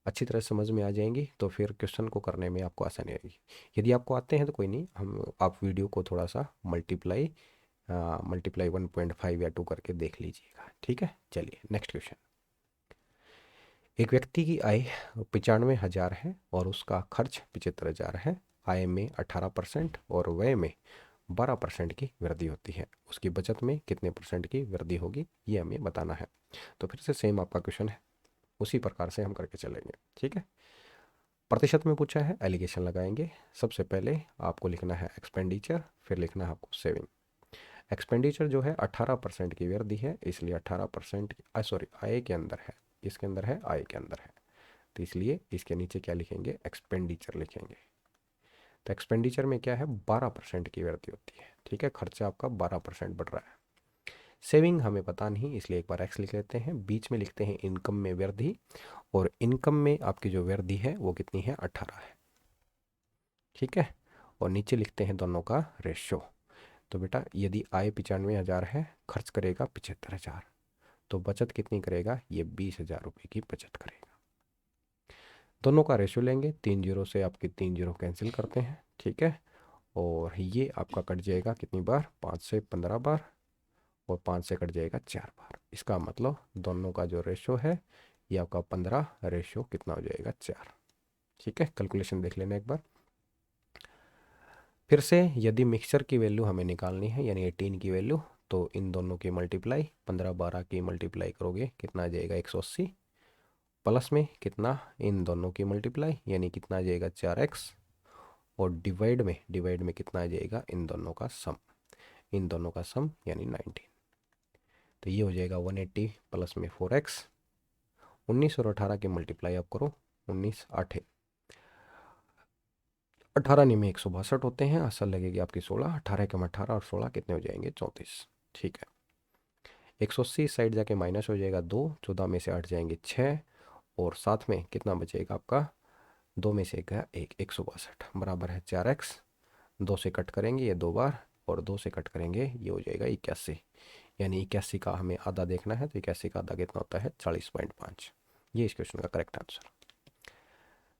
अच्छी तरह समझ में आ जाएंगी तो फिर क्वेश्चन को करने में आपको आसानी आएगी। यदि आपको आते हैं तो कोई नहीं, हम आप वीडियो को थोड़ा सा मल्टीप्लाई 1.5 या 2 करके देख लीजिएगा, ठीक है। चलिए नेक्स्ट क्वेश्चन। एक व्यक्ति की आय 95,000 है और उसका खर्च 75,000 है। आय में 18% और व्यय में 12% की वृद्धि होती है। उसकी बचत में कितने परसेंट की वृद्धि होगी, ये हमें बताना है। तो फिर से सेम आपका क्वेश्चन है, उसी प्रकार से हम करके चलेंगे, ठीक है। प्रतिशत में पूछा है, एलिगेशन लगाएंगे। सबसे पहले आपको लिखना है एक्सपेंडिचर, फिर लिखना है आपको सेविंग। एक्सपेंडिचर जो है 18% की वृद्धि है, इसलिए 18% सॉरी आय के अंदर है, इसके अंदर है, आय के अंदर है, तो इसलिए इसके नीचे क्या लिखेंगे, एक्सपेंडिचर लिखेंगे। तो एक्सपेंडिचर में क्या है, 12% की वृद्धि होती है, ठीक है। खर्चा आपका 12% बढ़ रहा है। सेविंग हमें पता नहीं, इसलिए एक बार एक्स लिख लेते हैं। बीच में लिखते हैं इनकम में वृद्धि, और इनकम में आपकी जो वृद्धि है वो कितनी है, 18 है, ठीक है। और नीचे लिखते हैं दोनों का रेशो। तो बेटा यदि आय 95,000 है, खर्च करेगा 75,000, तो बचत कितनी करेगा, ये 20,000 रुपये की बचत करेगा। दोनों का रेशो लेंगे, 3 जीरो से आपके 3 जीरो कैंसिल करते हैं, ठीक है। और ये आपका कट जाएगा कितनी बार, 5 से 15 बार, और 5 से कट जाएगा 4 बार। इसका मतलब दोनों का जो रेशो है ये आपका 15 रेशो कितना हो जाएगा, 4, ठीक है। कैलकुलेशन देख लेना एक बार फिर से। यदि मिक्सचर की वैल्यू हमें निकालनी है यानी 18 की वैल्यू, तो इन दोनों की मल्टीप्लाई 15-12 की मल्टीप्लाई करोगे कितना आ जाएगा 180, प्लस में कितना इन दोनों की मल्टीप्लाई यानी कितना आ जाएगा 4x, और डिवाइड में कितना आ जाएगा इन दोनों का सम, इन दोनों का सम यानी 19। तो ये हो जाएगा 180 प्लस में 4x। 19 और 18 की मल्टीप्लाई आप करो, 19 8 18 में 162 होते हैं, असल लगेगी आपकी 16, 18 कम 18 और 16 कितने हो जाएंगे 34, ठीक है। 180 साइड जाके माइनस हो जाएगा 2, 14 में से 8 जाएंगे 6, और साथ में कितना बचेगा आपका, 2 में से गया 162 बराबर है 4x। 2 से कट करेंगे ये 2 बार, और 2 से कट करेंगे ये हो जाएगा 81, यानी 81 का हमें आधा देखना है, तो 81 का आधा कितना होता है 40.5। ये इस क्वेश्चन का करेक्ट आंसर।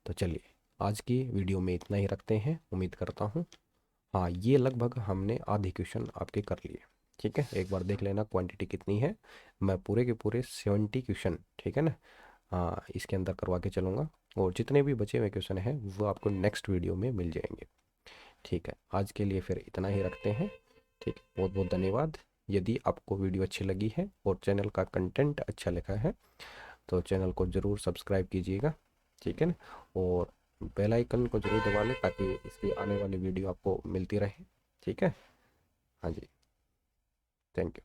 तो चलिए आज की वीडियो में इतना ही रखते हैं, उम्मीद करता हूँ। हाँ ये लगभग हमने आधे क्वेश्चन आपके कर लिए, ठीक है। एक बार देख लेना क्वांटिटी कितनी है, मैं पूरे के पूरे 70 क्वेश्चन, ठीक है ना, हाँ इसके अंदर करवा के चलूँगा। और जितने भी बचे हुए क्वेश्चन हैं वो आपको नेक्स्ट वीडियो में मिल जाएंगे, ठीक है। आज के लिए फिर इतना ही रखते हैं, ठीक है। बहुत बहुत धन्यवाद। यदि आपको वीडियो अच्छी लगी है और चैनल का कंटेंट अच्छा लगा है तो चैनल को ज़रूर सब्सक्राइब कीजिएगा, ठीक है ना। और बेल आइकन को ज़रूर दबा लें ताकि इसकी आने वाली वीडियो आपको मिलती रहे, ठीक है। हाँ जी, थैंक यू।